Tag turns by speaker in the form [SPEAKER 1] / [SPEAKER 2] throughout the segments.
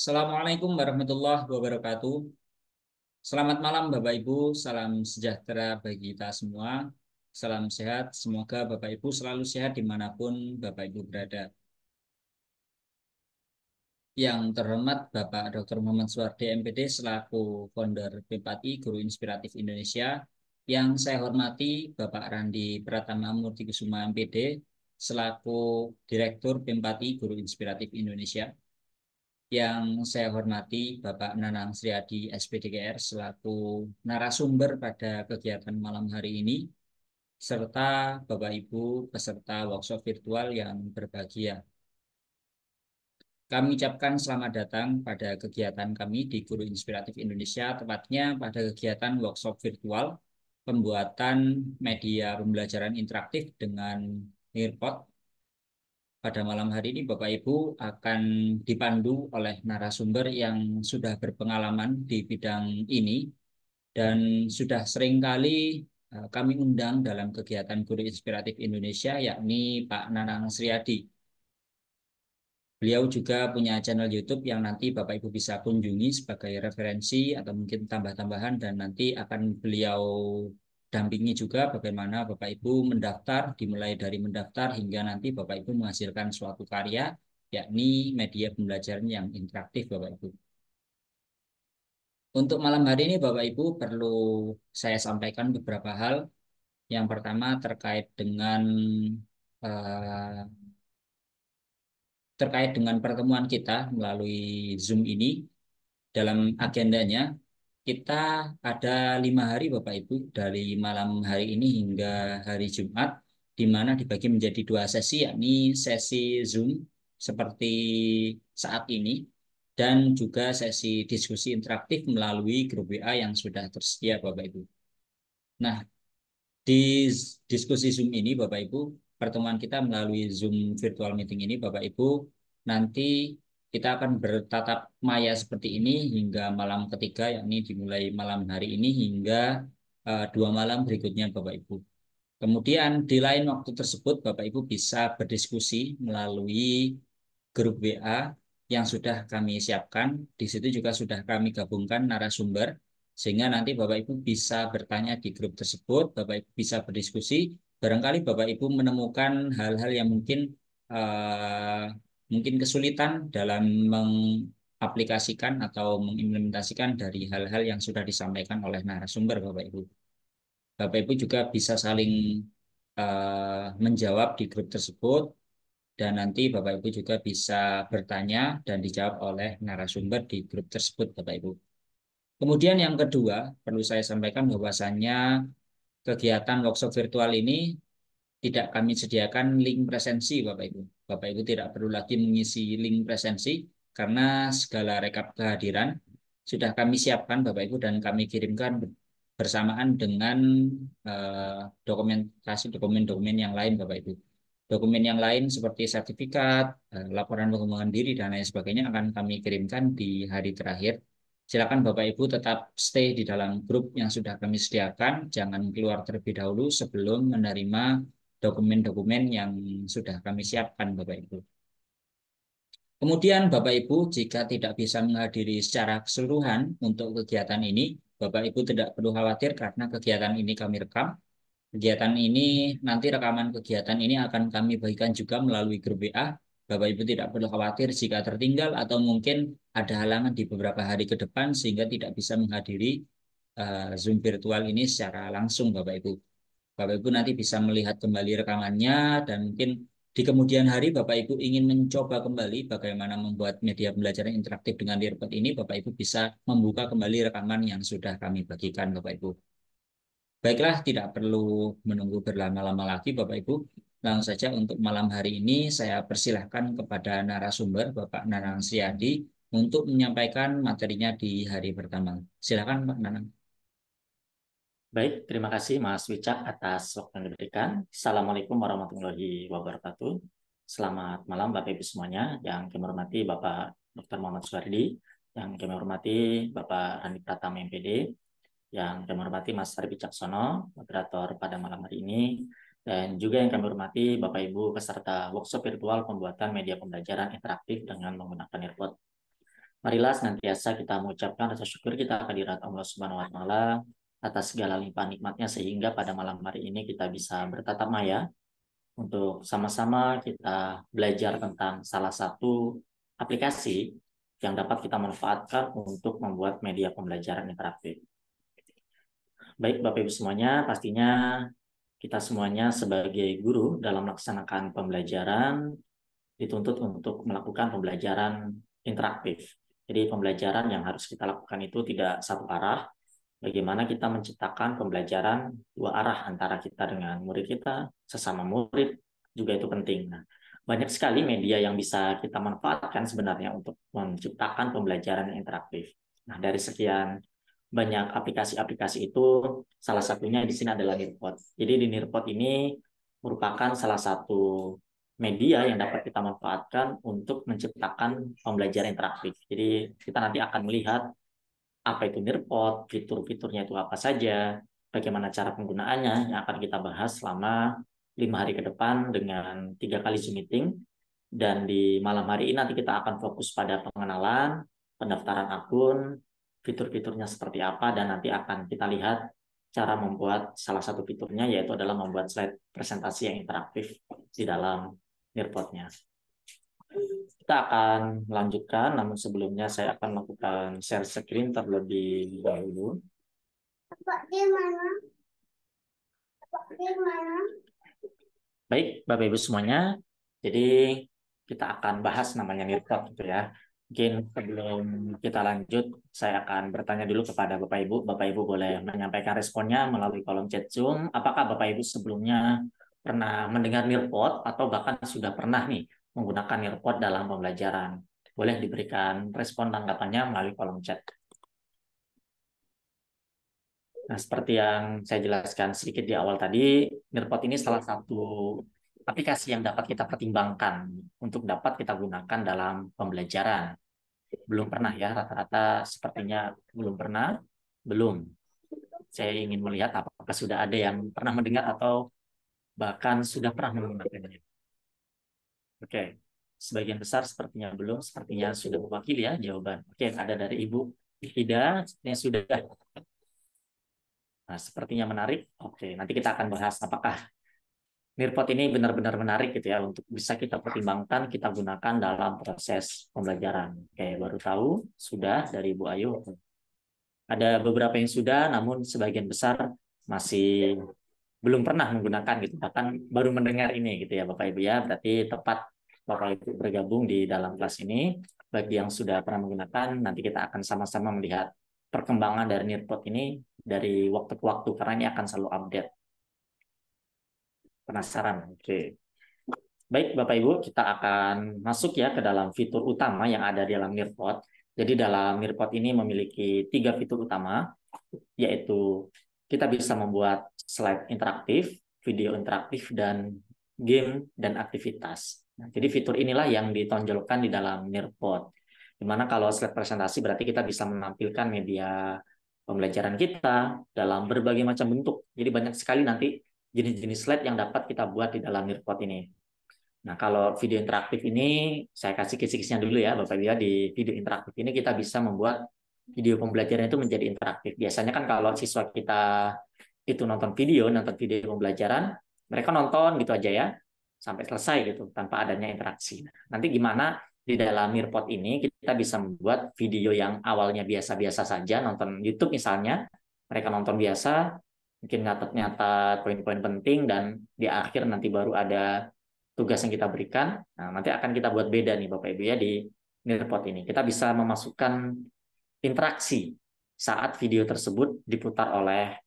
[SPEAKER 1] Assalamualaikum warahmatullahi wabarakatuh. Selamat malam Bapak Ibu, salam sejahtera bagi kita semua. Salam sehat, semoga Bapak Ibu selalu sehat dimanapun Bapak Ibu berada. Yang terhormat Bapak Dr. Muhammad Suwardi MPD selaku founder B4I Guru Inspiratif Indonesia. Yang saya hormati Bapak Randi Pratama Murti Kusuma MPD selaku Direktur B4I Guru Inspiratif Indonesia. Yang saya hormati Bapak Nanang Sriadi SPDKR selaku narasumber pada kegiatan malam hari ini, serta Bapak Ibu peserta workshop virtual yang berbahagia. Kami ucapkan selamat datang pada kegiatan kami di Guru Inspiratif Indonesia, tepatnya pada kegiatan workshop virtual pembuatan media pembelajaran interaktif dengan Nearpod. Pada malam hari ini Bapak Ibu akan dipandu oleh narasumber yang sudah berpengalaman di bidang ini dan sudah seringkali kami undang dalam kegiatan Guru Inspiratif Indonesia, yakni Pak Nanang Sriadi. Beliau juga punya channel YouTube yang nanti Bapak Ibu bisa kunjungi sebagai referensi atau mungkin tambah-tambahan, dan nanti akan beliau dampingi juga bagaimana Bapak Ibu mendaftar, dimulai dari mendaftar hingga nanti Bapak Ibu menghasilkan suatu karya, yakni media pembelajaran yang interaktif Bapak Ibu. Untuk malam hari ini Bapak Ibu perlu saya sampaikan beberapa hal. Yang pertama eh, terkait dengan pertemuan kita melalui Zoom ini. Dalam agendanya kita ada 5 hari Bapak Ibu, dari malam hari ini hingga hari Jumat, di mana dibagi menjadi 2 sesi, yakni sesi Zoom seperti saat ini dan juga sesi diskusi interaktif melalui grup WA yang sudah tersedia Bapak Ibu. Nah, di diskusi Zoom ini Bapak Ibu, pertemuan kita melalui Zoom virtual meeting ini Bapak Ibu, nanti kita akan bertatap maya seperti ini hingga malam ketiga, yakni dimulai malam hari ini hingga 2 malam berikutnya Bapak Ibu. Kemudian di lain waktu tersebut Bapak Ibu bisa berdiskusi melalui grup WA yang sudah kami siapkan. Di situ juga sudah kami gabungkan narasumber, sehingga nanti Bapak Ibu bisa bertanya di grup tersebut, Bapak Ibu bisa berdiskusi. Barangkali Bapak Ibu menemukan hal-hal yang eh, mungkin kesulitan dalam mengaplikasikan atau mengimplementasikan dari hal-hal yang sudah disampaikan oleh narasumber Bapak Ibu. Bapak Ibu juga bisa saling menjawab di grup tersebut, dan nanti Bapak Ibu juga bisa bertanya dan dijawab oleh narasumber di grup tersebut Bapak Ibu. Kemudian yang kedua, perlu saya sampaikan bahwasannya kegiatan workshop virtual ini tidak kami sediakan link presensi Bapak Ibu. Bapak Ibu tidak perlu lagi mengisi link presensi karena segala rekap kehadiran sudah kami siapkan Bapak Ibu dan kami kirimkan bersamaan dengan dokumentasi dokumen-dokumen yang lain Bapak Ibu. Dokumen yang lain seperti sertifikat, laporan pengembangan diri, dan lain sebagainya akan kami kirimkan di hari terakhir. Silakan Bapak Ibu tetap stay di dalam grup yang sudah kami sediakan, jangan keluar terlebih dahulu sebelum menerima dokumen-dokumen yang sudah kami siapkan Bapak Ibu. Kemudian Bapak Ibu jika tidak bisa menghadiri secara keseluruhan untuk kegiatan ini, Bapak Ibu tidak perlu khawatir karena kegiatan ini kami rekam. Kegiatan ini, nanti rekaman kegiatan ini akan kami bagikan juga melalui grup WA. Bapak Ibu tidak perlu khawatir jika tertinggal atau mungkin ada halangan di beberapa hari ke depan sehingga tidak bisa menghadiri Zoom virtual ini secara langsung Bapak Ibu. Bapak Ibu nanti bisa melihat kembali rekamannya, dan mungkin di kemudian hari Bapak Ibu ingin mencoba kembali bagaimana membuat media pembelajaran interaktif dengan Learpod ini, Bapak Ibu bisa membuka kembali rekaman yang sudah kami bagikan Bapak Ibu. Baiklah, tidak perlu menunggu berlama-lama lagi Bapak Ibu. Langsung saja untuk malam hari ini saya persilahkan kepada narasumber Bapak Nanang Sriadi untuk menyampaikan materinya di hari pertama. Silakan Pak Nanang.
[SPEAKER 2] Baik, terima kasih Mas Wicak atas waktu yang diberikan. Assalamualaikum warahmatullahi wabarakatuh. Selamat malam Bapak Ibu semuanya. Yang kami hormati Bapak Dr. Muhammad Suwardi, yang kami hormati Bapak Randi Pratama MPD, yang kami hormati Mas Arif Wicaksono, moderator pada malam hari ini, dan juga yang kami hormati Bapak Ibu peserta workshop virtual pembuatan media pembelajaran interaktif dengan menggunakan Earpod. Marilah senantiasa kita mengucapkan rasa syukur kita kehadirat Allah Subhanahu wa taala atas segala limpah nikmatnya sehingga pada malam hari ini kita bisa bertatap maya untuk sama-sama kita belajar tentang salah satu aplikasi yang dapat kita manfaatkan untuk membuat media pembelajaran interaktif. Baik Bapak Ibu semuanya, pastinya kita semuanya sebagai guru dalam melaksanakan pembelajaran dituntut untuk melakukan pembelajaran interaktif. Jadi pembelajaran yang harus kita lakukan itu tidak satu arah. Bagaimana kita menciptakan pembelajaran dua arah antara kita dengan murid kita, sesama murid, juga itu penting. Nah, banyak sekali media yang bisa kita manfaatkan sebenarnya untuk menciptakan pembelajaran yang interaktif. Nah, dari sekian banyak aplikasi-aplikasi itu, salah satunya di sini adalah Nearpod. Jadi di Nearpod ini merupakan salah satu media yang dapat kita manfaatkan untuk menciptakan pembelajaran interaktif. Jadi kita nanti akan melihat apa itu Nearpod, fitur-fiturnya itu apa saja, bagaimana cara penggunaannya yang akan kita bahas selama 5 hari ke depan dengan 3 kali Zoom meeting. Dan di malam hari ini nanti kita akan fokus pada pengenalan, pendaftaran akun, fitur-fiturnya seperti apa, dan nanti akan kita lihat cara membuat salah satu fiturnya, yaitu adalah membuat slide presentasi yang interaktif di dalam Nearpod-nya. Kita akan melanjutkan, namun sebelumnya saya akan melakukan share screen terlebih dahulu. Baik, Bapak Ibu semuanya. Jadi kita akan bahas namanya Nearpod gitu ya. Mungkin sebelum kita lanjut, saya akan bertanya dulu kepada Bapak Ibu. Bapak Ibu boleh menyampaikan responnya melalui kolom chat Zoom. Apakah Bapak Ibu sebelumnya pernah mendengar Nearpod atau bahkan sudah pernah nih menggunakan Nearpod dalam pembelajaran? Boleh diberikan respon tanggapannya melalui kolom chat. Nah, seperti yang saya jelaskan sedikit di awal tadi, Nearpod ini salah satu aplikasi yang dapat kita pertimbangkan untuk dapat kita gunakan dalam pembelajaran. Belum pernah ya, rata-rata sepertinya belum pernah. Belum. Saya ingin melihat apakah sudah ada yang pernah mendengar atau bahkan sudah pernah menggunakannya. Oke, sebagian besar sepertinya belum, sepertinya sudah mewakili ya jawaban. Oke, ada dari Ibu Ida, yang sudah. Nah, sepertinya menarik. Oke, nanti kita akan bahas apakah Nearpod ini benar-benar menarik gitu ya untuk bisa kita pertimbangkan, kita gunakan dalam proses pembelajaran. Oke, baru tahu sudah dari Ibu Ayu. Ada beberapa yang sudah, namun sebagian besar masih belum pernah menggunakan gitu, bahkan baru mendengar ini gitu ya Bapak Ibu ya. Berarti tepat Bapak Ibu bergabung di dalam kelas ini. Bagi yang sudah pernah menggunakan, nanti kita akan sama-sama melihat perkembangan dari Nearpod ini dari waktu ke waktu karena ini akan selalu update. Penasaran? Oke. Baik, Bapak Ibu, kita akan masuk ya ke dalam fitur utama yang ada di dalam Nearpod. Jadi dalam Nearpod ini memiliki 3 fitur utama, yaitu kita bisa membuat slide interaktif, video interaktif, dan game dan aktivitas. Nah, jadi fitur inilah yang ditonjolkan di dalam Nearpod. Dimana kalau slide presentasi berarti kita bisa menampilkan media pembelajaran kita dalam berbagai macam bentuk. Jadi banyak sekali nanti jenis-jenis slide yang dapat kita buat di dalam Nearpod ini. Nah, kalau video interaktif ini, saya kasih kisi-kisinya dulu ya, Bapak Ibu ya. Di video interaktif ini kita bisa membuat video pembelajaran itu menjadi interaktif. Biasanya kan kalau siswa kita itu nonton video pembelajaran, mereka nonton gitu aja ya, sampai selesai gitu, tanpa adanya interaksi. Nanti gimana di dalam Nearpod ini, kita bisa membuat video yang awalnya biasa-biasa saja, nonton YouTube misalnya, mereka nonton biasa, mungkin nyatet-nyatet poin-poin penting, dan di akhir nanti baru ada tugas yang kita berikan. Nah, nanti akan kita buat beda nih Bapak Ibu ya di Nearpod ini. Kita bisa memasukkan interaksi saat video tersebut diputar oleh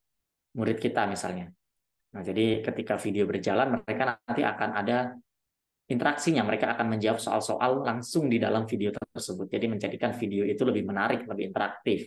[SPEAKER 2] murid kita misalnya. Nah, jadi ketika video berjalan mereka nanti akan ada interaksinya. Mereka akan menjawab soal-soal langsung di dalam video tersebut. Jadi menjadikan video itu lebih menarik, lebih interaktif.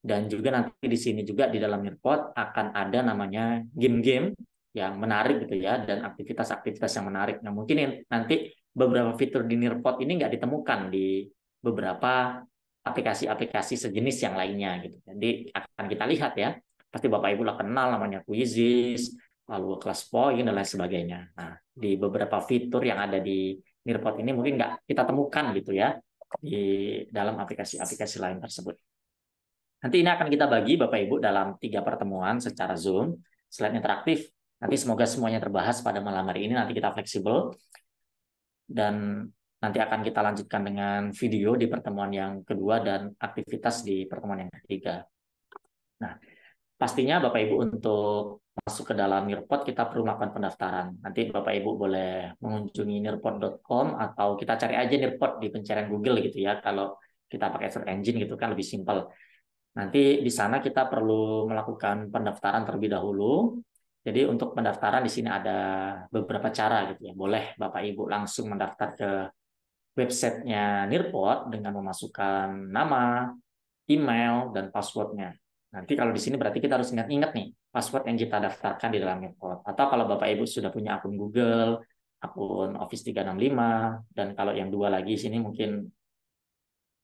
[SPEAKER 2] Dan juga nanti di sini juga di dalam Nearpod akan ada namanya game-game yang menarik gitu ya, dan aktivitas-aktivitas yang menarik. Nah, mungkin nanti beberapa fitur di Nearpod ini nggak ditemukan di beberapa aplikasi-aplikasi sejenis yang lainnya gitu. Jadi akan kita lihat ya. Pasti Bapak Ibu lah kenal namanya Quizzes, lalu kelas point dan lain sebagainya. Nah, di beberapa fitur yang ada di Nearpod ini mungkin nggak kita temukan gitu ya. di dalam aplikasi-aplikasi lain tersebut. Nanti ini akan kita bagi Bapak Ibu dalam 3 pertemuan secara Zoom, slide interaktif. Nanti semoga semuanya terbahas pada malam hari ini, nanti kita fleksibel. Dan nanti akan kita lanjutkan dengan video di pertemuan yang kedua dan aktivitas di pertemuan yang ketiga. Nah, pastinya Bapak Ibu untuk masuk ke dalam Nearpod kita perlu melakukan pendaftaran. Nanti Bapak Ibu boleh mengunjungi nearpod.com atau kita cari aja Nearpod di pencarian Google gitu ya. Kalau kita pakai search engine gitu kan lebih simpel. Nanti di sana kita perlu melakukan pendaftaran terlebih dahulu. Jadi untuk pendaftaran di sini ada beberapa cara gitu ya. Boleh Bapak Ibu langsung mendaftar ke websitenya Nearpod dengan memasukkan nama, email, dan passwordnya. Nanti kalau di sini berarti kita harus ingat-ingat nih password yang kita daftarkan di dalam Nearpod. Atau kalau Bapak Ibu sudah punya akun Google, akun Office 365, dan kalau yang dua lagi sini mungkin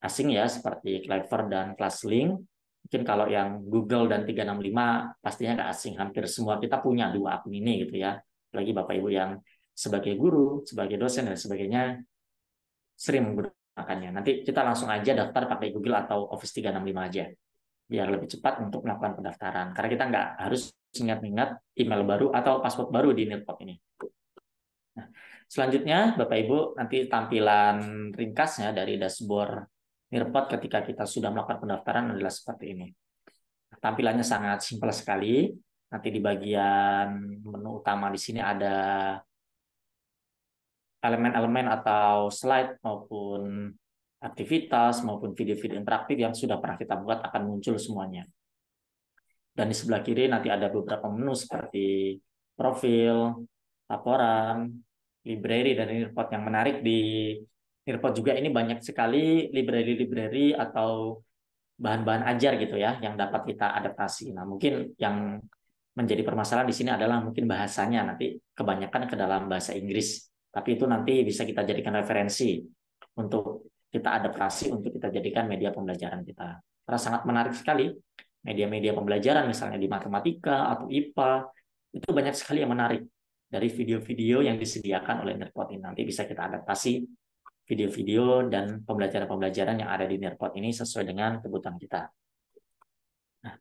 [SPEAKER 2] asing ya seperti Clever dan ClassLink. Mungkin kalau yang Google dan 365 pastinya nggak asing. Hampir semua kita punya dua akun ini gitu ya. Apalagi Bapak Ibu yang sebagai guru, sebagai dosen dan sebagainya sering menggunakannya. Nanti kita langsung aja daftar pakai Google atau Office 365 aja. Biar lebih cepat untuk melakukan pendaftaran. Karena kita nggak harus ingat-ingat email baru atau password baru di Nearpod ini. Nah, selanjutnya Bapak Ibu nanti tampilan ringkasnya dari dashboard Nearpod ketika kita sudah melakukan pendaftaran adalah seperti ini. Tampilannya sangat simpel sekali. Nanti di bagian menu utama di sini ada elemen-elemen atau slide maupun aktivitas maupun video-video interaktif yang sudah pernah kita buat akan muncul semuanya. Dan di sebelah kiri nanti ada beberapa menu seperti profil, laporan, library, dan Nearpod. Yang menarik di Nearpod juga ini banyak sekali library-library atau bahan-bahan ajar gitu ya yang dapat kita adaptasi. Nah, mungkin yang menjadi permasalahan di sini adalah mungkin bahasanya nanti kebanyakan ke dalam bahasa Inggris. Tapi itu nanti bisa kita jadikan referensi untuk kita adaptasi untuk kita jadikan media pembelajaran kita. Karena sangat menarik sekali media-media pembelajaran misalnya di matematika atau IPA itu banyak sekali yang menarik dari video-video yang disediakan oleh Nearpod ini. Nanti bisa kita adaptasi video-video dan pembelajaran-pembelajaran yang ada di Nearpod ini sesuai dengan kebutuhan kita. Nah,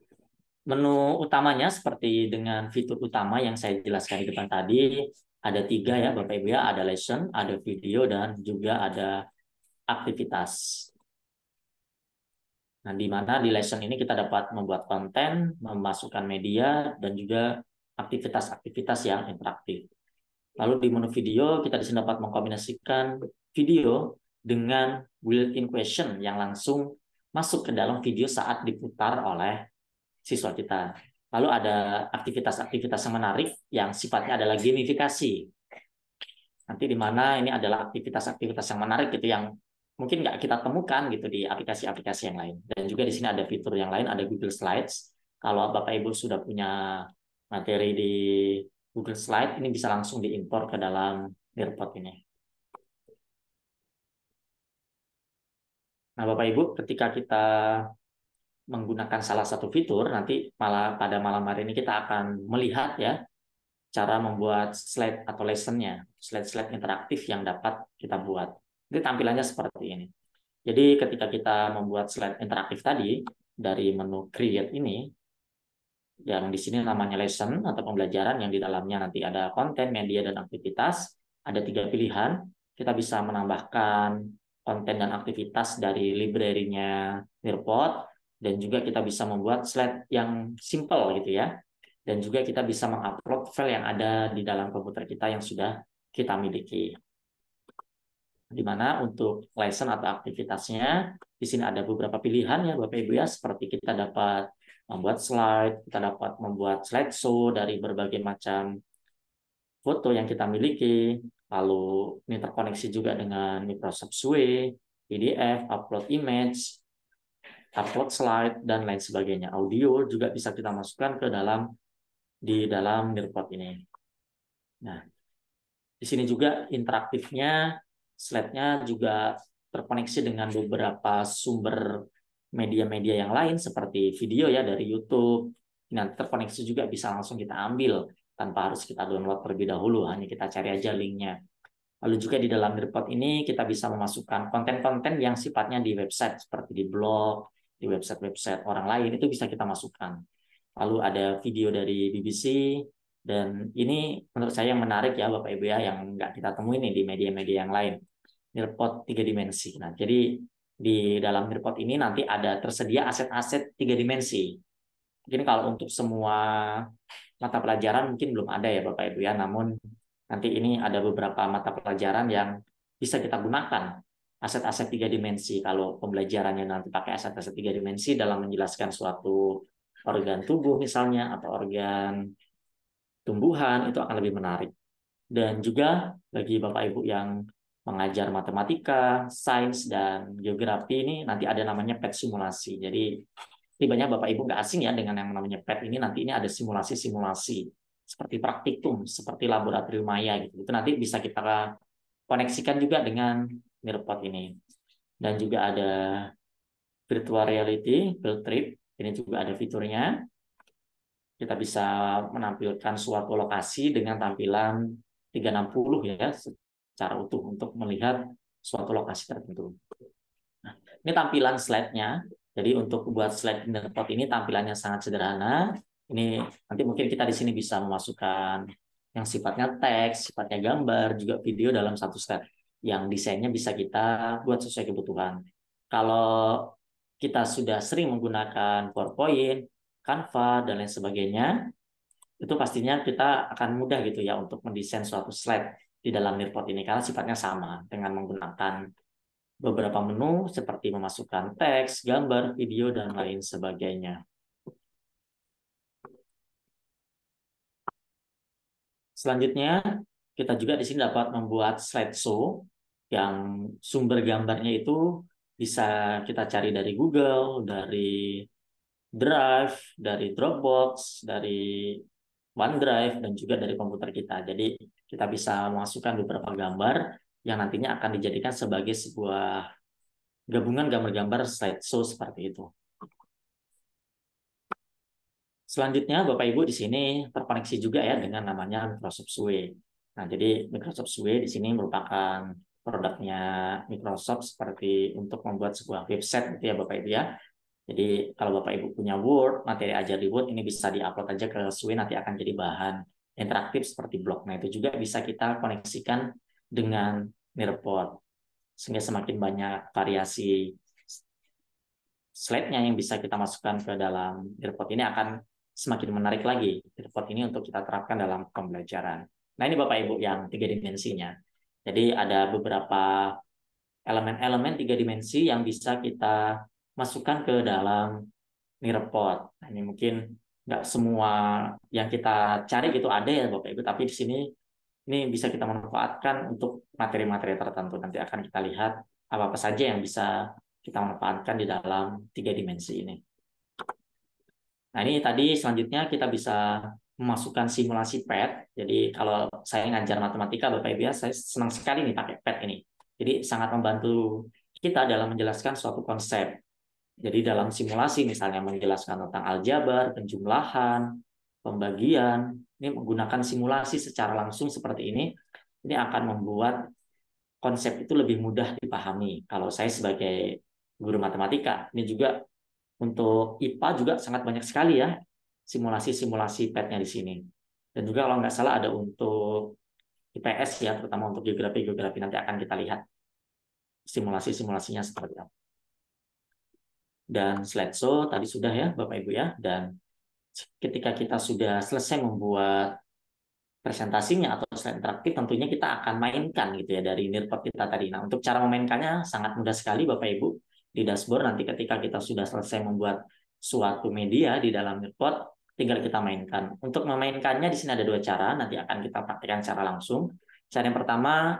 [SPEAKER 2] menu utamanya seperti dengan fitur utama yang saya jelaskan di depan tadi, ada 3 ya Bapak Ibu ya, ada lesson, ada video, dan juga ada aktivitas. Nah, di mana di lesson ini kita dapat membuat konten, memasukkan media, dan juga aktivitas-aktivitas yang interaktif. Lalu di menu video, kita di sini dapat mengkombinasikan video dengan built-in question yang langsung masuk ke dalam video saat diputar oleh siswa kita. Lalu ada aktivitas-aktivitas yang menarik yang sifatnya adalah gamifikasi. Nanti di mana ini adalah aktivitas-aktivitas yang menarik gitu yang mungkin nggak kita temukan gitu di aplikasi-aplikasi yang lain. Dan juga di sini ada fitur yang lain, ada Google Slides. Kalau Bapak Ibu sudah punya materi di Google Slide, ini bisa langsung diimpor ke dalam Nearpod ini. Nah, Bapak Ibu, ketika kita menggunakan salah satu fitur, nanti malah pada malam hari ini kita akan melihat ya cara membuat slide atau lesson-nya, slide-slide interaktif yang dapat kita buat. Jadi tampilannya seperti ini. Jadi ketika kita membuat slide interaktif tadi dari menu Create ini, yang di sini namanya lesson atau pembelajaran yang di dalamnya nanti ada konten, media, dan aktivitas. Ada 3 pilihan. Kita bisa menambahkan konten dan aktivitas dari library-nya Nearpod, dan juga kita bisa membuat slide yang simple gitu ya. Dan juga kita bisa mengupload file yang ada di dalam komputer kita yang sudah kita miliki. Di mana untuk lesson atau aktivitasnya, di sini ada beberapa pilihan ya Bapak Ibu ya, seperti kita dapat membuat slide, kita dapat membuat slideshow dari berbagai macam foto yang kita miliki, lalu ini terkoneksi juga dengan Microsoft Suite, PDF, upload image, upload slide, dan lain sebagainya. Audio juga bisa kita masukkan ke dalam di dalam Nearpod ini. Nah, di sini juga interaktifnya, slide-nya juga terkoneksi dengan beberapa sumber media-media yang lain seperti video ya dari YouTube. Nanti terkoneksi juga bisa langsung kita ambil tanpa harus kita download terlebih dahulu, hanya kita cari aja linknya. Lalu juga di dalam report ini kita bisa memasukkan konten-konten yang sifatnya di website, seperti di blog, di website-website orang lain, itu bisa kita masukkan. Lalu ada video dari BBC, dan ini menurut saya yang menarik ya Bapak Ibu ya, yang nggak kita temui nih di media-media yang lain. Report 3 dimensi. Nah, jadi di dalam report ini nanti ada tersedia aset-aset 3 dimensi. Mungkin kalau untuk semua mata pelajaran mungkin belum ada ya Bapak Ibu ya, namun nanti ini ada beberapa mata pelajaran yang bisa kita gunakan aset-aset 3 dimensi. Kalau pembelajarannya nanti pakai aset-aset 3 dimensi dalam menjelaskan suatu organ tubuh misalnya, atau organ tumbuhan, itu akan lebih menarik. Dan juga bagi Bapak Ibu yang mengajar matematika, sains, dan geografi ini nanti ada namanya PET simulasi. Jadi banyak Bapak Ibu nggak asing ya dengan yang namanya PET ini. Nanti ini ada simulasi-simulasi seperti praktikum, seperti laboratorium maya gitu. Itu nanti bisa kita koneksikan juga dengan Nearpod ini. Dan juga ada virtual reality, field trip. Ini juga ada fiturnya. Kita bisa menampilkan suatu lokasi dengan tampilan 360 ya, secara utuh untuk melihat suatu lokasi tertentu. Nah, ini tampilan slide-nya. Jadi untuk buat slide Nearpod ini tampilannya sangat sederhana. Ini nanti mungkin kita di sini bisa memasukkan yang sifatnya teks, sifatnya gambar, juga video dalam satu slide. Yang desainnya bisa kita buat sesuai kebutuhan. Kalau kita sudah sering menggunakan PowerPoint, Canva, dan lain sebagainya, itu pastinya kita akan mudah gitu ya untuk mendesain suatu slide di dalam Nearpod ini karena sifatnya sama dengan menggunakan beberapa menu seperti memasukkan teks, gambar, video, dan lain sebagainya. Selanjutnya, kita juga di sini dapat membuat slideshow yang sumber gambarnya itu bisa kita cari dari Google, dari Drive, dari Dropbox, dari OneDrive, dan juga dari komputer kita. Jadi kita bisa memasukkan beberapa gambar yang nantinya akan dijadikan sebagai sebuah gabungan gambar-gambar slideshow seperti itu. Selanjutnya, Bapak Ibu di sini terkoneksi juga ya dengan namanya Microsoft Suite. Nah, jadi Microsoft Suite di sini merupakan produknya Microsoft seperti untuk membuat sebuah website gitu ya Bapak Ibu ya. Jadi kalau Bapak Ibu punya Word, materi ajar di Word ini bisa diupload aja ke Suite, nanti akan jadi bahan interaktif seperti blog. Nah, itu juga bisa kita koneksikan dengan Nearpod sehingga semakin banyak variasi slide-nya yang bisa kita masukkan ke dalam Nearpod ini akan semakin menarik lagi Nearpod ini untuk kita terapkan dalam pembelajaran. Nah, ini Bapak Ibu yang 3 dimensinya. Jadi ada beberapa elemen-elemen 3 dimensi yang bisa kita masukkan ke dalam Nearpod. Nah, ini mungkin nggak semua yang kita cari gitu ada ya Bapak Ibu, tapi di sini ini bisa kita manfaatkan untuk materi-materi tertentu. Nanti akan kita lihat apa-apa saja yang bisa kita manfaatkan di dalam 3 dimensi ini. Nah, ini tadi selanjutnya kita bisa memasukkan simulasi PET. Jadi kalau saya ngajar matematika, Bapak Ibu ya, saya senang sekali nih pakai PET ini. Jadi sangat membantu kita dalam menjelaskan suatu konsep. Jadi dalam simulasi misalnya menjelaskan tentang aljabar, penjumlahan, pembagian, ini menggunakan simulasi secara langsung seperti ini akan membuat konsep itu lebih mudah dipahami. Kalau saya sebagai guru matematika, ini juga untuk IPA juga sangat banyak sekali ya simulasi-simulasi PET-nya di sini. Dan juga kalau nggak salah ada untuk IPS ya, terutama untuk geografi nanti akan kita lihat simulasi-simulasinya seperti apa. Dan slideshow tadi sudah ya Bapak Ibu ya. Dan ketika kita sudah selesai membuat presentasinya atau slide interaktif, tentunya kita akan mainkan gitu ya dari Nearpod kita tadi. Nah, untuk cara memainkannya sangat mudah sekali Bapak Ibu. Di dashboard nanti ketika kita sudah selesai membuat suatu media di dalam Nearpod, tinggal kita mainkan. Untuk memainkannya di sini ada dua cara, nanti akan kita praktikkan secara langsung. Cara yang pertama,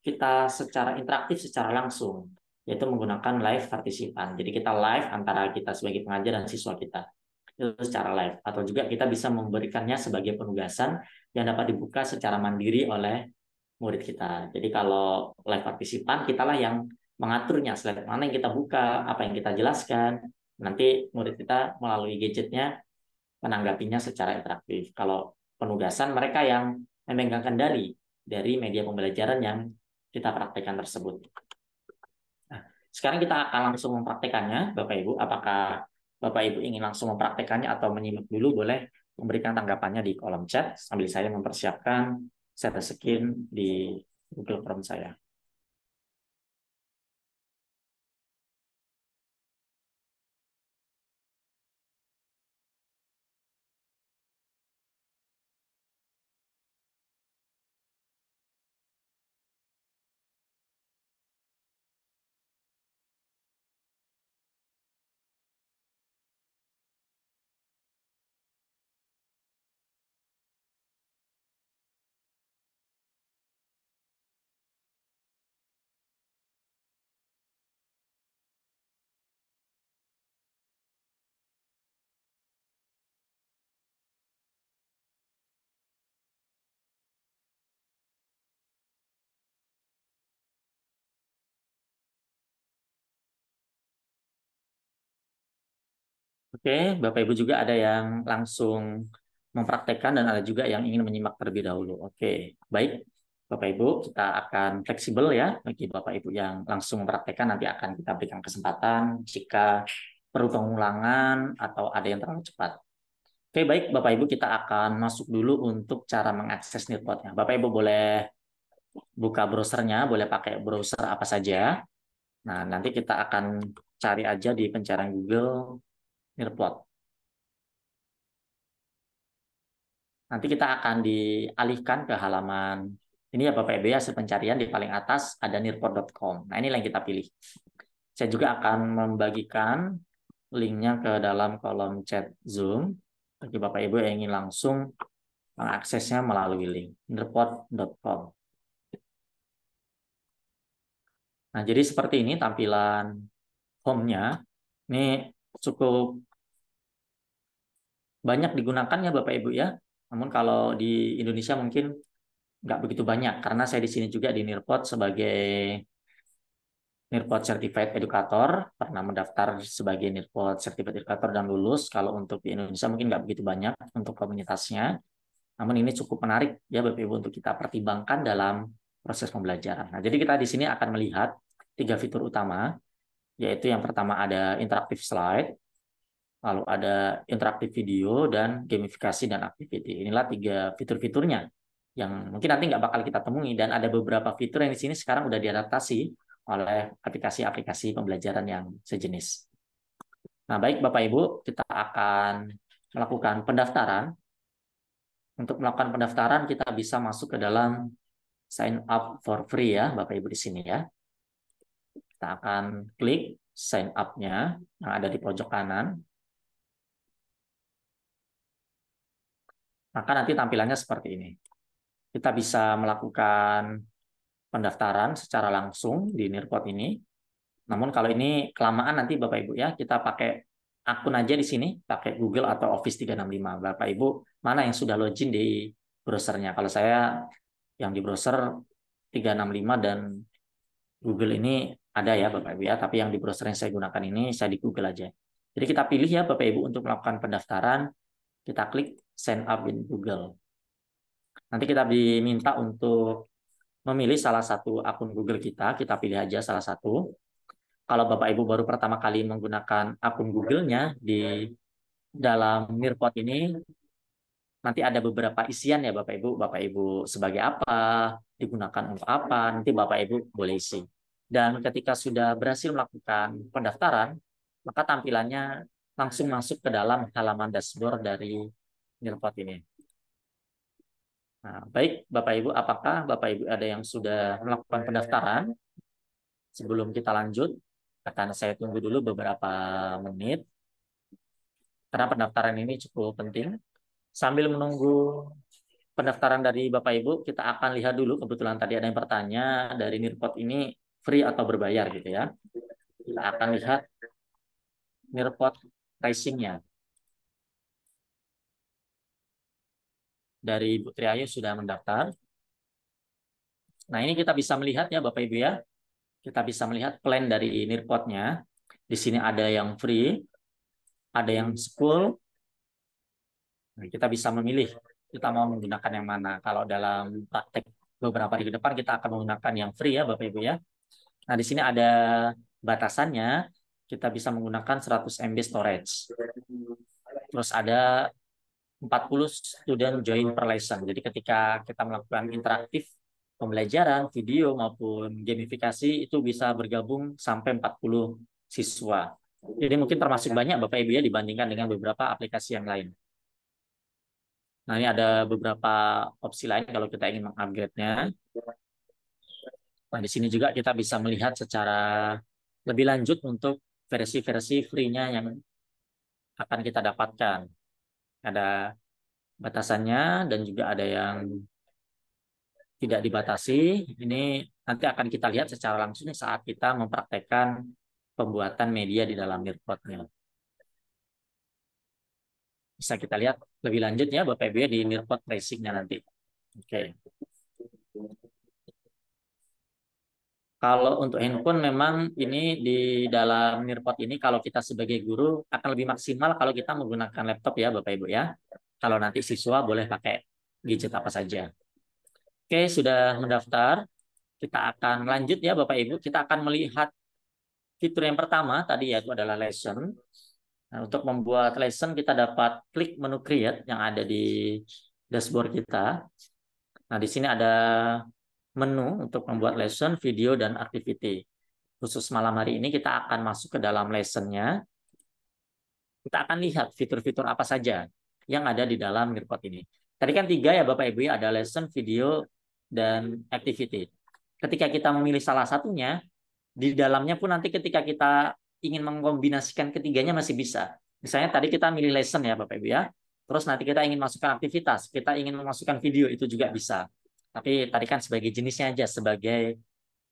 [SPEAKER 2] kita secara interaktif secara langsung, yaitu menggunakan live partisipan. Jadi kita live antara kita sebagai pengajar dan siswa kita. Itu secara live. Atau juga kita bisa memberikannya sebagai penugasan yang dapat dibuka secara mandiri oleh murid kita. Jadi kalau live partisipan, kitalah yang mengaturnya, slide mana yang kita buka, apa yang kita jelaskan. Nanti murid kita melalui gadgetnya menanggapinya secara interaktif. Kalau penugasan, mereka yang memegang kendali. dari media pembelajaran yang kita praktekkan tersebut. Nah, sekarang kita akan langsung mempraktekannya, Bapak Ibu. Apakah Bapak Ibu ingin langsung mempraktekannya atau menyimak dulu? Boleh memberikan tanggapannya di kolom chat sambil saya mempersiapkan share screen di Google Chrome saya. Oke, Bapak Ibu juga ada yang langsung mempraktekkan dan ada juga yang ingin menyimak terlebih dahulu. Oke, baik. Bapak Ibu, kita akan fleksibel ya. Bagi Bapak Ibu yang langsung mempraktekkan, nanti akan kita berikan kesempatan jika perlu pengulangan atau ada yang terlalu cepat. Oke, baik Bapak Ibu, kita akan masuk dulu untuk cara mengakses Nearpod-nya. Bapak Ibu boleh buka browsernya, boleh pakai browser apa saja. Nah, nanti kita akan cari aja di pencarian Google Nearpod. Nanti kita akan dialihkan ke halaman ini ya Bapak Ibu ya, hasil pencarian di paling atas ada nearpod.com. Nah, ini yang kita pilih. Saya juga akan membagikan linknya ke dalam kolom chat Zoom bagi Bapak Ibu yang ingin langsung mengaksesnya melalui link nearpod.com. Nah, jadi seperti ini tampilan home-nya. Ini cukup banyak digunakan ya Bapak Ibu ya. Namun kalau di Indonesia mungkin nggak begitu banyak karena saya di sini juga di Nearpod sebagai Nearpod Certified Educator, pernah mendaftar sebagai Nearpod Certified Educator dan lulus. Kalau untuk di Indonesia mungkin nggak begitu banyak untuk komunitasnya. Namun ini cukup menarik ya Bapak Ibu untuk kita pertimbangkan dalam proses pembelajaran. Nah, jadi kita di sini akan melihat 3 fitur utama, yaitu yang pertama ada interaktif slide, lalu ada interaktif video, dan gamifikasi dan activity. Inilah 3 fitur-fiturnya yang mungkin nanti nggak bakal kita temui, dan ada beberapa fitur yang di sini sekarang udah diadaptasi oleh aplikasi-aplikasi pembelajaran yang sejenis. Nah, baik Bapak Ibu, kita akan melakukan pendaftaran. Untuk melakukan pendaftaran, kita bisa masuk ke dalam sign up for free ya, Bapak Ibu di sini ya. Kita akan klik sign up-nya yang ada di pojok kanan. Maka nanti tampilannya seperti ini. Kita bisa melakukan pendaftaran secara langsung di Nearpod ini. Namun kalau ini kelamaan nanti Bapak Ibu ya, kita pakai akun aja di sini, pakai Google atau Office 365. Bapak Ibu, mana yang sudah login di browsernya? Kalau saya yang di browser 365 dan Google ini ada ya Bapak Ibu ya, tapi yang di browser yang saya gunakan ini saya di Google aja. Jadi kita pilih ya Bapak Ibu untuk melakukan pendaftaran, kita klik sign up in Google. Nanti kita diminta untuk memilih salah satu akun Google kita pilih aja salah satu. Kalau Bapak Ibu baru pertama kali menggunakan akun Google-nya di dalam Nearpod ini, nanti ada beberapa isian ya Bapak Ibu. Bapak Ibu sebagai apa, digunakan untuk apa, nanti Bapak Ibu boleh isi. Dan ketika sudah berhasil melakukan pendaftaran, maka tampilannya langsung masuk ke dalam halaman dashboard dari Nearpod ini. Nah, baik Bapak Ibu, apakah Bapak Ibu ada yang sudah melakukan pendaftaran? Sebelum kita lanjut, akan saya tunggu dulu beberapa menit, karena pendaftaran ini cukup penting. Sambil menunggu pendaftaran dari Bapak Ibu, kita akan lihat dulu, kebetulan tadi ada yang bertanya, dari Nearpod ini free atau berbayar gitu ya. Kita akan lihat Nearpod pricing-nya. Dari Bu Triayu sudah mendaftar. Nah, ini kita bisa melihat ya Bapak Ibu ya. Kita bisa melihat plan dari Nearpod-nya. Di sini ada yang free, ada yang school. Nah, kita bisa memilih kita mau menggunakan yang mana. Kalau dalam praktek beberapa hari ke depan kita akan menggunakan yang free ya Bapak Ibu ya. Nah, di sini ada batasannya. Kita bisa menggunakan 100 MB storage. Terus ada 40 student join per lesson. Jadi ketika kita melakukan interaktif pembelajaran, video maupun gamifikasi itu bisa bergabung sampai 40 siswa. Jadi mungkin termasuk banyak Bapak Ibu ya dibandingkan dengan beberapa aplikasi yang lain. Nah, ini ada beberapa opsi lain kalau kita ingin mengupgrade-nya. Nah, di sini juga kita bisa melihat secara lebih lanjut untuk versi-versi free-nya yang akan kita dapatkan. Ada batasannya dan juga ada yang tidak dibatasi. Ini nanti akan kita lihat secara langsung saat kita mempraktekkan pembuatan media di dalam Nearpod-nya. Bisa kita lihat lebih lanjut ya Bapak Ibu ya di Nearpod Tracing-nya nanti. Oke. Kalau untuk handphone memang ini di dalam Nearpod ini kalau kita sebagai guru akan lebih maksimal kalau kita menggunakan laptop ya Bapak Ibu ya. Kalau nanti siswa boleh pakai gadget apa saja. Oke, sudah mendaftar. Kita akan lanjut ya Bapak Ibu. Kita akan melihat fitur yang pertama tadi yaitu adalah lesson. Nah, untuk membuat lesson kita dapat klik menu create yang ada di dashboard kita. Nah, di sini ada menu untuk membuat lesson, video, dan activity. Khusus malam hari ini kita akan masuk ke dalam lessonnya. Kita akan lihat fitur-fitur apa saja yang ada di dalam Nearpod ini. Tadi kan 3 ya Bapak Ibu ya, ada lesson, video, dan activity. Ketika kita memilih salah satunya, di dalamnya pun nanti ketika kita ingin mengkombinasikan ketiganya masih bisa. Misalnya tadi kita milih lesson ya Bapak Ibu ya. Terus nanti kita ingin masukkan aktivitas, kita ingin memasukkan video itu juga bisa. Tapi tadi kan sebagai jenisnya aja, sebagai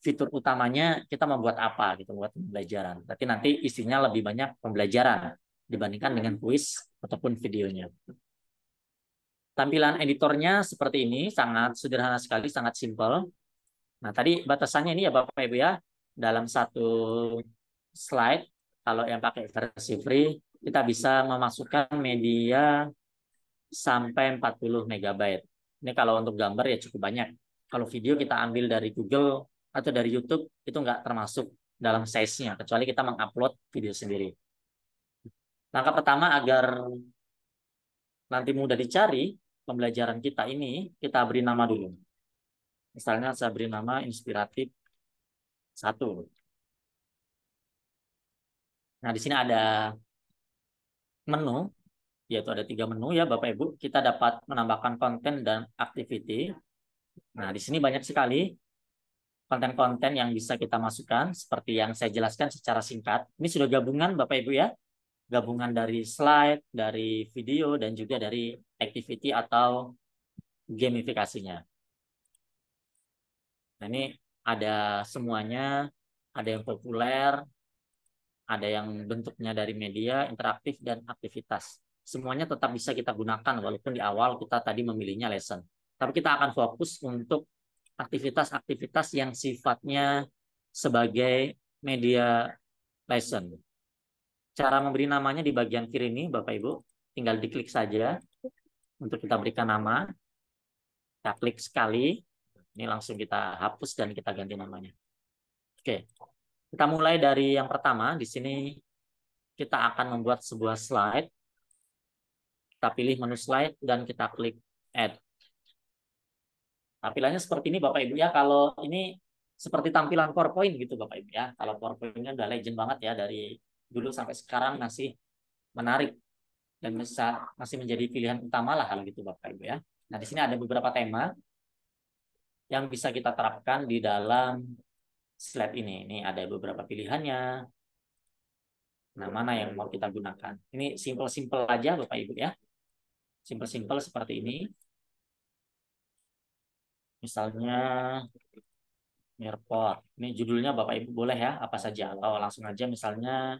[SPEAKER 2] fitur utamanya kita membuat apa gitu, buat pembelajaran. Tapi nanti isinya lebih banyak pembelajaran dibandingkan dengan kuis ataupun videonya. Tampilan editornya seperti ini, sangat sederhana sekali, sangat simpel. Nah, tadi batasannya ini ya Bapak Ibu ya, dalam satu slide, kalau yang pakai versi free, kita bisa memasukkan media sampai 40 megabyte. Ini kalau untuk gambar ya cukup banyak. Kalau video kita ambil dari Google atau dari YouTube, itu nggak termasuk dalam size-nya, kecuali kita mengupload video sendiri. Langkah pertama agar nanti mudah dicari pembelajaran kita ini, kita beri nama dulu. Misalnya saya beri nama inspiratif 1. Nah, di sini ada menu, yaitu ada 3 menu ya Bapak Ibu. Kita dapat menambahkan konten dan activity. Nah, di sini banyak sekali konten-konten yang bisa kita masukkan, seperti yang saya jelaskan secara singkat. Ini sudah gabungan Bapak Ibu ya, gabungan dari slide, dari video, dan juga dari activity atau gamifikasinya. Nah, ini ada semuanya, ada yang populer, ada yang bentuknya dari media, interaktif, dan aktivitas. Semuanya tetap bisa kita gunakan, walaupun di awal kita tadi memilihnya lesson. Tapi kita akan fokus untuk aktivitas-aktivitas yang sifatnya sebagai media lesson. Cara memberi namanya di bagian kiri ini, Bapak Ibu, tinggal diklik saja untuk kita berikan nama. Kita klik sekali, ini langsung kita hapus dan kita ganti namanya. Oke, kita mulai dari yang pertama. Di sini kita akan membuat sebuah slide. Kita pilih menu slide dan kita klik add. Tampilannya seperti ini Bapak Ibu ya. Kalau ini seperti tampilan PowerPoint gitu Bapak Ibu ya. Kalau PowerPoint-nya udah legend banget ya, dari dulu sampai sekarang masih menarik dan bisa masih menjadi pilihan utama lah kalau gitu Bapak Ibu ya. Nah, di sini ada beberapa tema yang bisa kita terapkan di dalam slide ini. Ini ada beberapa pilihannya. Nah, mana yang mau kita gunakan? Ini simple-simple aja Bapak Ibu ya. Simple-simple seperti ini. Misalnya Nearpod. Ini judulnya Bapak Ibu boleh ya, apa saja. Atau langsung aja misalnya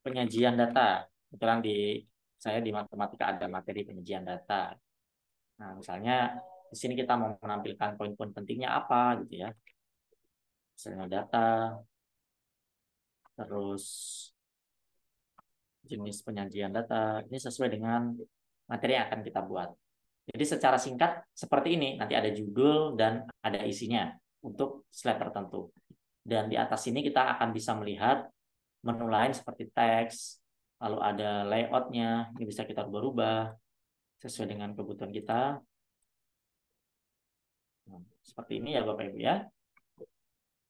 [SPEAKER 2] penyajian data. Kebetulan di saya di matematika ada materi penyajian data. Nah, misalnya di sini kita mau menampilkan poin-poin pentingnya apa gitu ya. Misalnya data, terus jenis penyajian data. Ini sesuai dengan materi yang akan kita buat. Jadi secara singkat seperti ini, nanti ada judul dan ada isinya untuk slide tertentu. Dan di atas ini kita akan bisa melihat menu lain seperti teks, lalu ada layoutnya, ini bisa kita rubah-rubah sesuai dengan kebutuhan kita. Nah, seperti ini ya Bapak Ibu ya,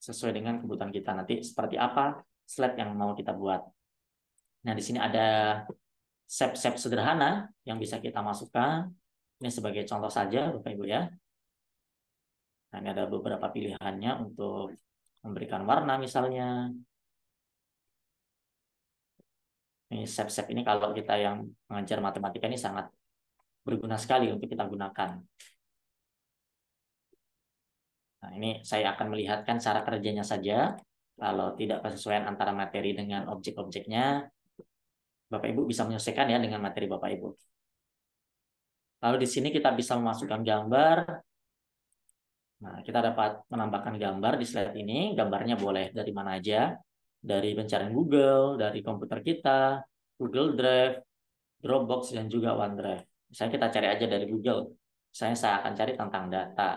[SPEAKER 2] sesuai dengan kebutuhan kita. Nanti seperti apa slide yang mau kita buat. Nah, di sini ada shape-shape sederhana yang bisa kita masukkan. Ini sebagai contoh saja Bapak Ibu ya. Nah, ini ada beberapa pilihannya untuk memberikan warna misalnya. Ini shape-shape ini kalau kita yang mengajar matematika ini sangat berguna sekali untuk kita gunakan. Nah, ini saya akan melihatkan cara kerjanya saja. Kalau tidak kesesuaian antara materi dengan objek-objeknya, Bapak Ibu bisa menyesuaikan ya dengan materi Bapak Ibu. Lalu di sini kita bisa memasukkan gambar. Nah, kita dapat menambahkan gambar di slide ini. Gambarnya boleh dari mana aja. Dari pencarian Google, dari komputer kita, Google Drive, Dropbox, dan juga OneDrive. Misalnya kita cari aja dari Google. Misalnya saya akan cari tentang data.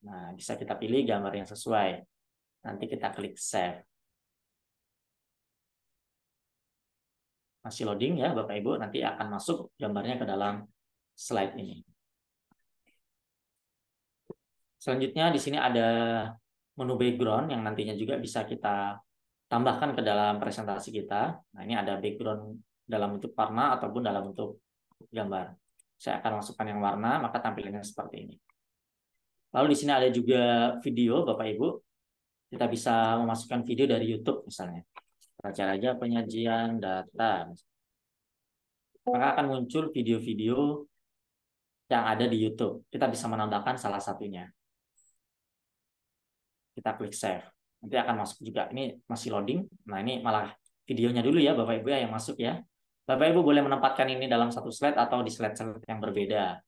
[SPEAKER 2] Nah, bisa kita pilih gambar yang sesuai. Nanti kita klik Save. Masih loading ya Bapak Ibu. Nanti akan masuk gambarnya ke dalam slide ini. Selanjutnya di sini ada menu background yang nantinya juga bisa kita tambahkan ke dalam presentasi kita. Nah, ini ada background dalam bentuk warna ataupun dalam bentuk gambar. Saya akan masukkan yang warna, maka tampilannya seperti ini. Lalu di sini ada juga video, Bapak Ibu. Kita bisa memasukkan video dari YouTube misalnya. Kita cari aja penyajian data. Maka akan muncul video-video yang ada di YouTube. Kita bisa menambahkan salah satunya. Kita klik save. Nanti akan masuk juga. Ini masih loading. Nah, ini malah videonya dulu ya Bapak Ibu ya yang masuk ya. Bapak Ibu boleh menempatkan ini dalam satu slide atau di slide-slide yang berbeda.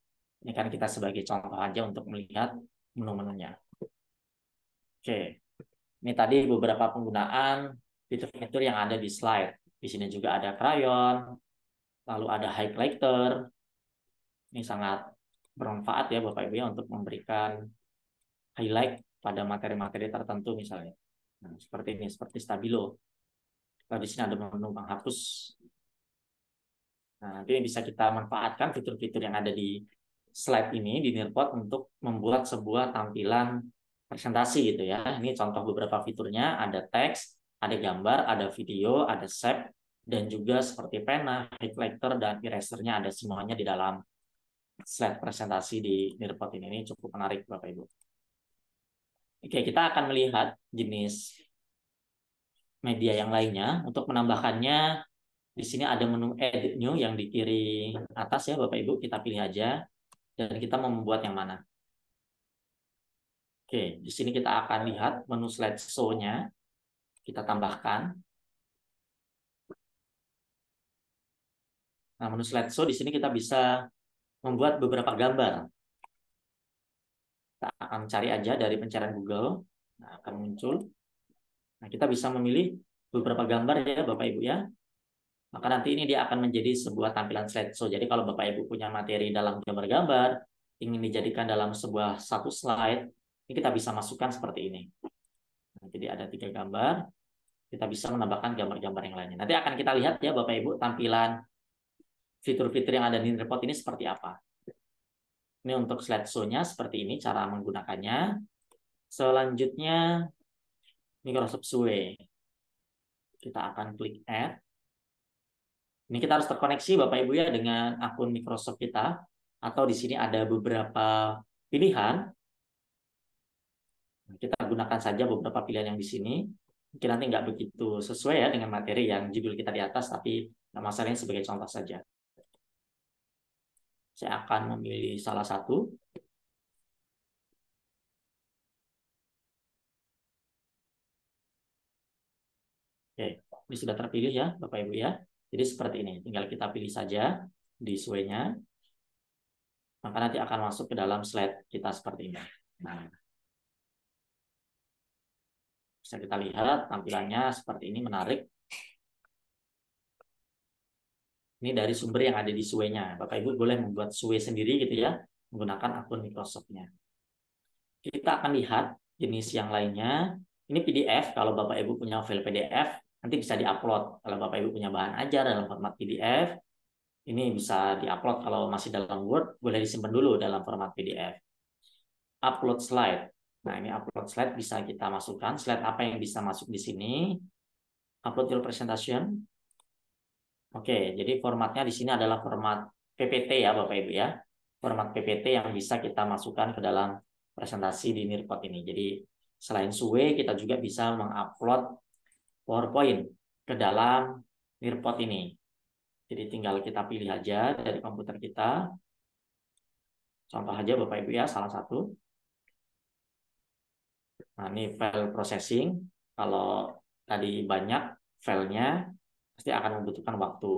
[SPEAKER 2] Ini kan kita sebagai contoh aja untuk melihat menu-menunya. Oke. Ini tadi beberapa penggunaan fitur-fitur yang ada di slide. Di sini juga ada crayon, lalu ada highlighter. Ini sangat bermanfaat ya Bapak Ibu ya untuk memberikan highlight pada materi-materi tertentu misalnya. Nah, seperti ini, seperti stabilo. Lalu di sini ada menu menghapus. Nah, nanti bisa kita manfaatkan fitur-fitur yang ada di slide ini di Nearpod untuk membuat sebuah tampilan presentasi gitu ya. Ini contoh beberapa fiturnya, ada teks, ada gambar, ada video, ada shape, dan juga seperti pena, highlighter, dan erasernya ada semuanya di dalam slide presentasi di Nearpod ini. Ini cukup menarik Bapak Ibu. Oke, kita akan melihat jenis media yang lainnya. Untuk menambahkannya, di sini ada menu Edit New yang di kiri atas ya Bapak Ibu. Kita pilih aja dan kita mau membuat yang mana. Oke, di sini kita akan lihat menu slideshow-nya. Kita tambahkan. Nah, menu slideshow di sini kita bisa membuat beberapa gambar. Kita akan cari aja dari pencarian Google. Nah, akan muncul. Nah, kita bisa memilih beberapa gambar ya Bapak Ibu ya. Maka nanti ini dia akan menjadi sebuah tampilan slideshow. Jadi kalau Bapak Ibu punya materi dalam gambar-gambar, ingin dijadikan dalam sebuah satu slide, ini kita bisa masukkan seperti ini. Nah, jadi ada 3 gambar, kita bisa menambahkan gambar-gambar yang lainnya. Nanti akan kita lihat ya Bapak Ibu tampilan fitur-fitur yang ada di report ini seperti apa. Ini untuk slideshow-nya seperti ini cara menggunakannya. Selanjutnya Microsoft Suite. Kita akan klik Add. Ini kita harus terkoneksi Bapak Ibu ya dengan akun Microsoft kita. Atau di sini ada beberapa pilihan. Kita gunakan saja beberapa pilihan yang di sini. Mungkin nanti nggak begitu sesuai ya dengan materi yang judul kita di atas, tapi masalahnya sebagai contoh saja. Saya akan memilih salah satu. Oke, ini sudah terpilih ya Bapak Ibu ya. Jadi seperti ini, tinggal kita pilih saja di sesuainya. Maka nanti akan masuk ke dalam slide kita seperti ini. Nah, bisa kita lihat tampilannya seperti ini, menarik. Ini dari sumber yang ada di Sway-nya. Bapak Ibu boleh membuat Sway sendiri gitu ya, menggunakan akun Microsoft-nya. Kita akan lihat jenis yang lainnya. Ini PDF, kalau Bapak Ibu punya file PDF, nanti bisa diupload. Kalau Bapak Ibu punya bahan ajar dalam format PDF, ini bisa diupload. Kalau masih dalam Word, boleh disimpan dulu dalam format PDF. Upload slide. Nah, ini upload slide bisa kita masukkan. Slide apa yang bisa masuk di sini? Upload your presentation. Oke, jadi formatnya di sini adalah format PPT ya Bapak Ibu ya. Format PPT yang bisa kita masukkan ke dalam presentasi di Nearpod ini. Jadi selain Suwe, kita juga bisa mengupload PowerPoint ke dalam Nearpod ini. Jadi tinggal kita pilih aja dari komputer kita. Contoh aja Bapak Ibu ya, salah satu. Nah, ini file processing. Kalau tadi banyak filenya, pasti akan membutuhkan waktu.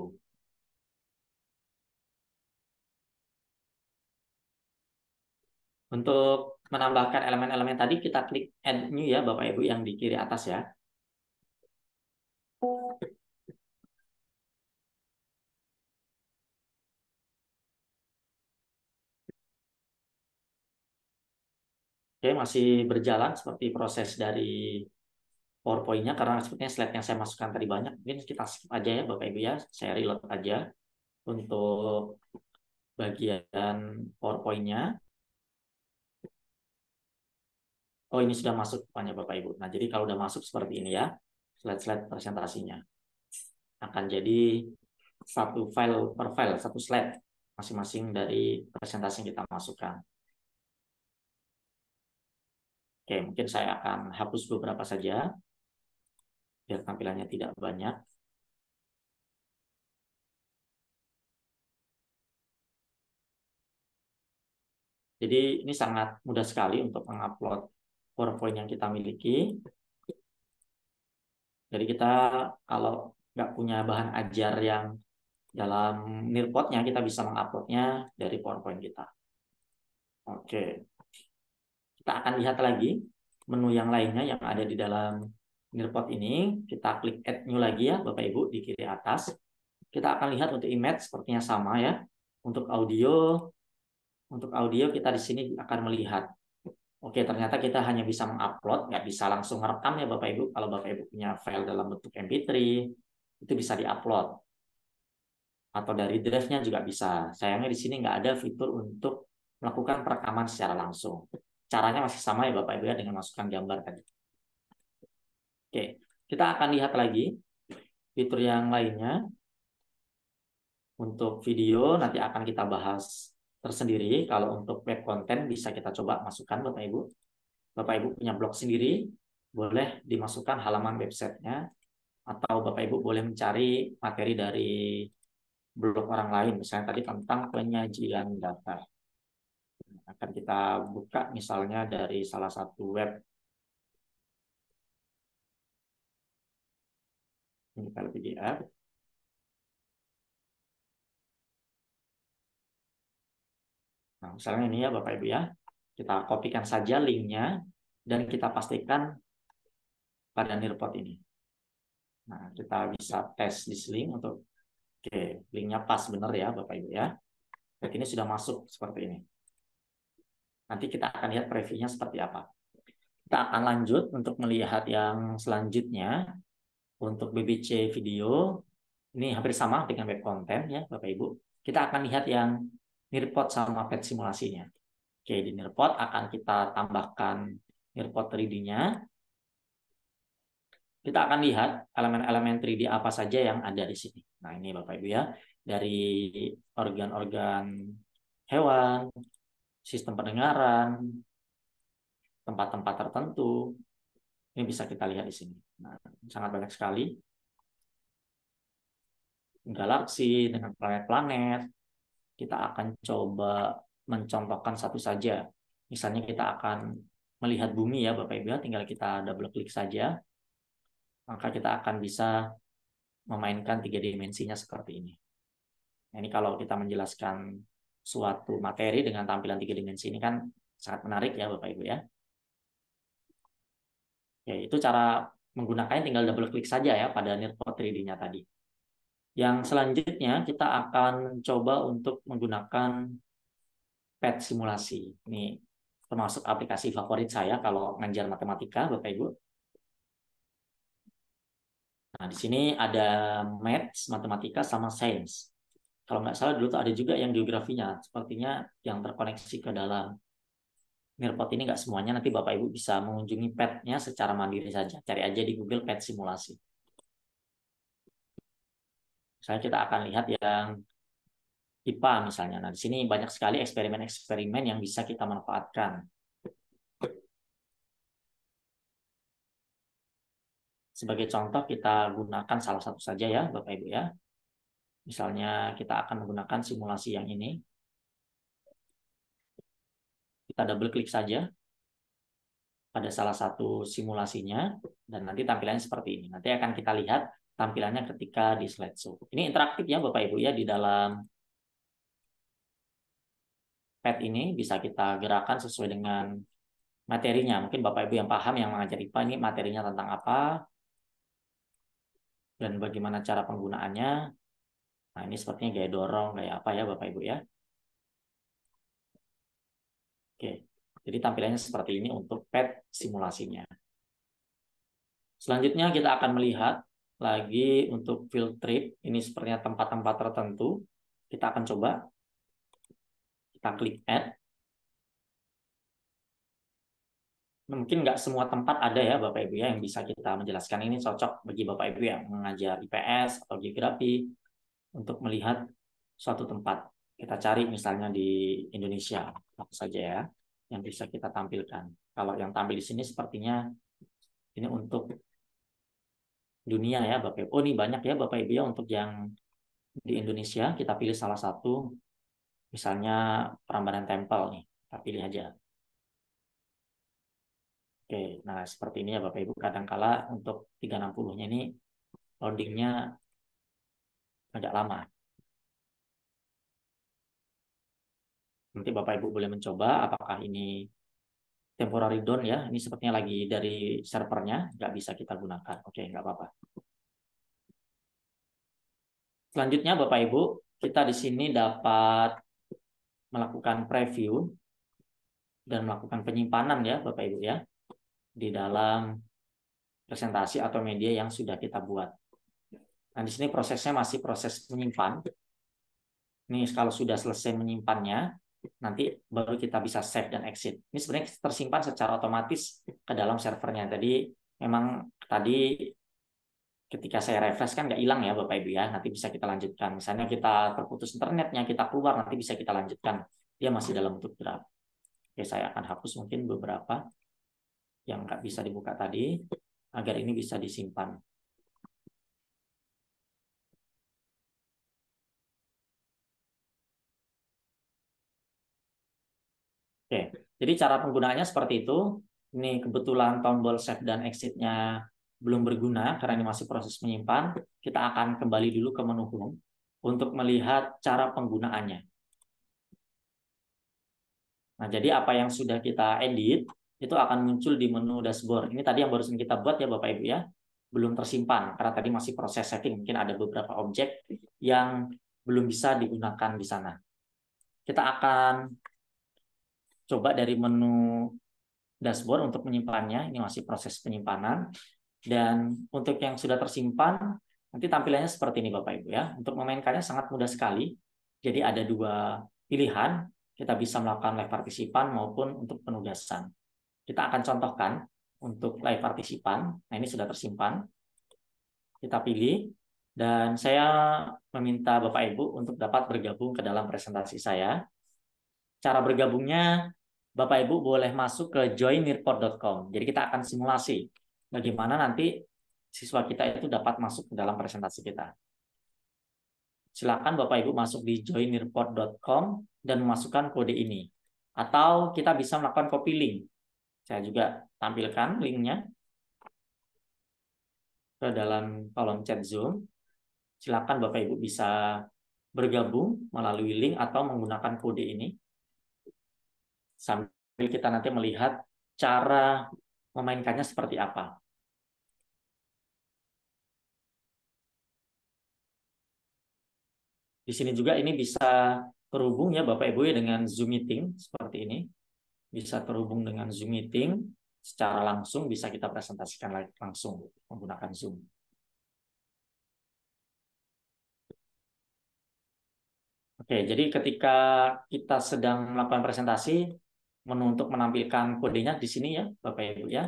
[SPEAKER 2] Untuk menambahkan elemen-elemen tadi, kita klik Add New ya, Bapak Ibu yang di kiri atas ya. Oke, masih berjalan seperti proses dari PowerPoint-nya, karena sepertinya slide yang saya masukkan tadi banyak. Mungkin kita skip aja ya, Bapak Ibu ya. Saya reload aja untuk bagian PowerPoint-nya. Oh, ini sudah masuk rupanya Bapak Ibu. Nah, jadi kalau udah masuk seperti ini ya, slide-slide presentasinya. Akan jadi satu file per file, satu slide masing-masing dari presentasi yang kita masukkan. Oke, mungkin saya akan hapus beberapa saja, biar tampilannya tidak banyak. Jadi ini sangat mudah sekali untuk mengupload PowerPoint yang kita miliki. Jadi kita kalau nggak punya bahan ajar yang dalam Nearpod-nya, kita bisa menguploadnya dari PowerPoint kita. Oke, kita akan lihat lagi menu yang lainnya yang ada di dalam Nearpod ini. Kita klik Add New lagi ya, Bapak Ibu, di kiri atas. Kita akan lihat untuk image sepertinya sama ya. Untuk audio kita di sini akan melihat. Oke, ternyata kita hanya bisa mengupload, nggak bisa langsung merekam ya Bapak Ibu. Kalau Bapak Ibu punya file dalam bentuk MP3, itu bisa diupload. Atau dari drive-nya juga bisa. Sayangnya di sini nggak ada fitur untuk melakukan perekaman secara langsung. Caranya masih sama ya Bapak Ibu ya, dengan masukkan gambar tadi. Oke, kita akan lihat lagi fitur yang lainnya. Untuk video nanti akan kita bahas tersendiri. Kalau untuk web content bisa kita coba masukkan Bapak Ibu. Bapak Ibu punya blog sendiri, boleh dimasukkan halaman websitenya, atau Bapak Ibu boleh mencari materi dari blog orang lain, misalnya tadi tentang penyajian data. Akan kita buka misalnya dari salah satu web. Ini file PDF. Nah, misalnya ini ya Bapak Ibu ya, kita kopikan saja linknya dan kita pastikan pada Nearpod ini. Nah, kita bisa tes di link untuk, oke, linknya pas benar ya Bapak Ibu ya. Dan ini sudah masuk seperti ini. Nanti kita akan lihat previewnya seperti apa. Kita akan lanjut untuk melihat yang selanjutnya. Untuk BBC video, ini hampir sama dengan web content ya Bapak Ibu. Kita akan lihat yang Nearpod sama pet simulasinya. Oke, di Nearpod akan kita tambahkan Nearpod 3D-nya. Kita akan lihat elemen-elemen 3D apa saja yang ada di sini. Nah, ini Bapak Ibu ya, dari organ-organ hewan, sistem pendengaran, tempat-tempat tertentu, ini bisa kita lihat di sini. Nah, sangat banyak sekali. Galaksi dengan planet-planet. Kita akan coba mencontohkan satu saja. Misalnya kita akan melihat bumi ya Bapak Ibu, tinggal kita double klik saja. Maka kita akan bisa memainkan 3 dimensinya seperti ini. Nah, ini kalau kita menjelaskan suatu materi dengan tampilan 3 dimensi ini kan sangat menarik ya Bapak Ibu ya. Ya, itu cara menggunakannya, tinggal double klik saja ya pada Nearpod 3D-nya tadi. Yang selanjutnya kita akan coba untuk menggunakan PET simulasi. Ini termasuk aplikasi favorit saya kalau ngajar matematika, Bapak Ibu. Nah, di sini ada Maths, matematika, sama Sains. Kalau nggak salah dulu tuh ada juga yang geografinya. Sepertinya yang terkoneksi ke dalam Mirpot ini nggak semuanya. Nanti Bapak Ibu bisa mengunjungi PET-nya secara mandiri saja. Cari aja di Google PET simulasi. Misalnya kita akan lihat yang IPA misalnya. Nah, di sini banyak sekali eksperimen-eksperimen yang bisa kita manfaatkan. Sebagai contoh kita gunakan salah satu saja ya, Bapak Ibu ya. Misalnya kita akan menggunakan simulasi yang ini. Kita double klik saja pada salah satu simulasinya dan nanti tampilannya seperti ini. Nanti akan kita lihat tampilannya ketika di slideshow. Ini interaktif ya Bapak Ibu ya, di dalam pad ini bisa kita gerakan sesuai dengan materinya. Mungkin Bapak Ibu yang paham yang mengajar IPA ini materinya tentang apa dan bagaimana cara penggunaannya. Nah, ini sepertinya gaya dorong, gaya apa ya Bapak Ibu ya. Oke. Jadi tampilannya seperti ini untuk pad simulasinya. Selanjutnya kita akan melihat lagi untuk field trip. Ini sepertinya tempat-tempat tertentu. Kita akan coba. Kita klik add. Mungkin nggak semua tempat ada ya Bapak Ibu ya yang bisa kita menjelaskan. Ini cocok bagi Bapak Ibu yang mengajar IPS atau geografi untuk melihat suatu tempat. Kita cari misalnya di Indonesia apa saja ya yang bisa kita tampilkan. Kalau yang tampil di sini sepertinya ini untuk dunia ya Bapak Ibu. Oh, ini banyak ya Bapak Ibu ya untuk yang di Indonesia. Kita pilih salah satu, misalnya Prambanan Tempel nih. Kita pilih aja. Oke, nah seperti ini ya Bapak Ibu. Kadangkala untuk 360-nya ini loadingnya agak lama. Nanti Bapak Ibu boleh mencoba apakah ini temporary down ya. Ini sepertinya lagi dari servernya, nggak bisa kita gunakan. Oke, nggak apa-apa. Selanjutnya Bapak Ibu, kita di sini dapat melakukan preview dan melakukan penyimpanan ya Bapak Ibu ya di dalam presentasi atau media yang sudah kita buat. Nah, di sini prosesnya masih proses menyimpan. Ini kalau sudah selesai menyimpannya, nanti baru kita bisa save dan exit. Ini sebenarnya tersimpan secara otomatis ke dalam servernya. Jadi memang tadi ketika saya refresh kan nggak hilang ya Bapak Ibu ya. Nanti bisa kita lanjutkan. Misalnya kita terputus internetnya, kita keluar, nanti bisa kita lanjutkan. Dia masih dalam bentuk draft. Oke, saya akan hapus mungkin beberapa yang nggak bisa dibuka tadi, agar ini bisa disimpan. Oke, jadi cara penggunaannya seperti itu. Ini kebetulan tombol save dan exit-nya belum berguna karena ini masih proses menyimpan. Kita akan kembali dulu ke menu home untuk melihat cara penggunaannya. Nah, jadi apa yang sudah kita edit itu akan muncul di menu dashboard. Ini tadi yang barusan kita buat ya Bapak Ibu ya. Belum tersimpan karena tadi masih proses setting. Mungkin ada beberapa objek yang belum bisa digunakan di sana. Kita akan coba dari menu dashboard untuk menyimpannya. Ini masih proses penyimpanan. Dan untuk yang sudah tersimpan, nanti tampilannya seperti ini Bapak Ibu ya. Untuk memainkannya sangat mudah sekali. Jadi ada dua pilihan. Kita bisa melakukan live partisipan maupun untuk penugasan. Kita akan contohkan untuk live partisipan. Nah, ini sudah tersimpan. Kita pilih. Dan saya meminta Bapak Ibu untuk dapat bergabung ke dalam presentasi saya. Cara bergabungnya, Bapak Ibu boleh masuk ke joinirport.com. Jadi kita akan simulasi bagaimana nanti siswa kita itu dapat masuk ke dalam presentasi kita. Silakan Bapak Ibu masuk di joinirport.com dan memasukkan kode ini. Atau kita bisa melakukan copy link. Saya juga tampilkan linknya ke dalam kolom chat Zoom. Silakan Bapak Ibu bisa bergabung melalui link atau menggunakan kode ini. Sambil kita nanti melihat cara memainkannya seperti apa. Di sini juga ini bisa terhubung ya Bapak Ibu ya dengan Zoom meeting seperti ini. Bisa terhubung dengan Zoom meeting secara langsung, bisa kita presentasikan langsung menggunakan Zoom. Oke, jadi ketika kita sedang melakukan presentasi, menu untuk menampilkan kodenya di sini ya Bapak Ibu ya.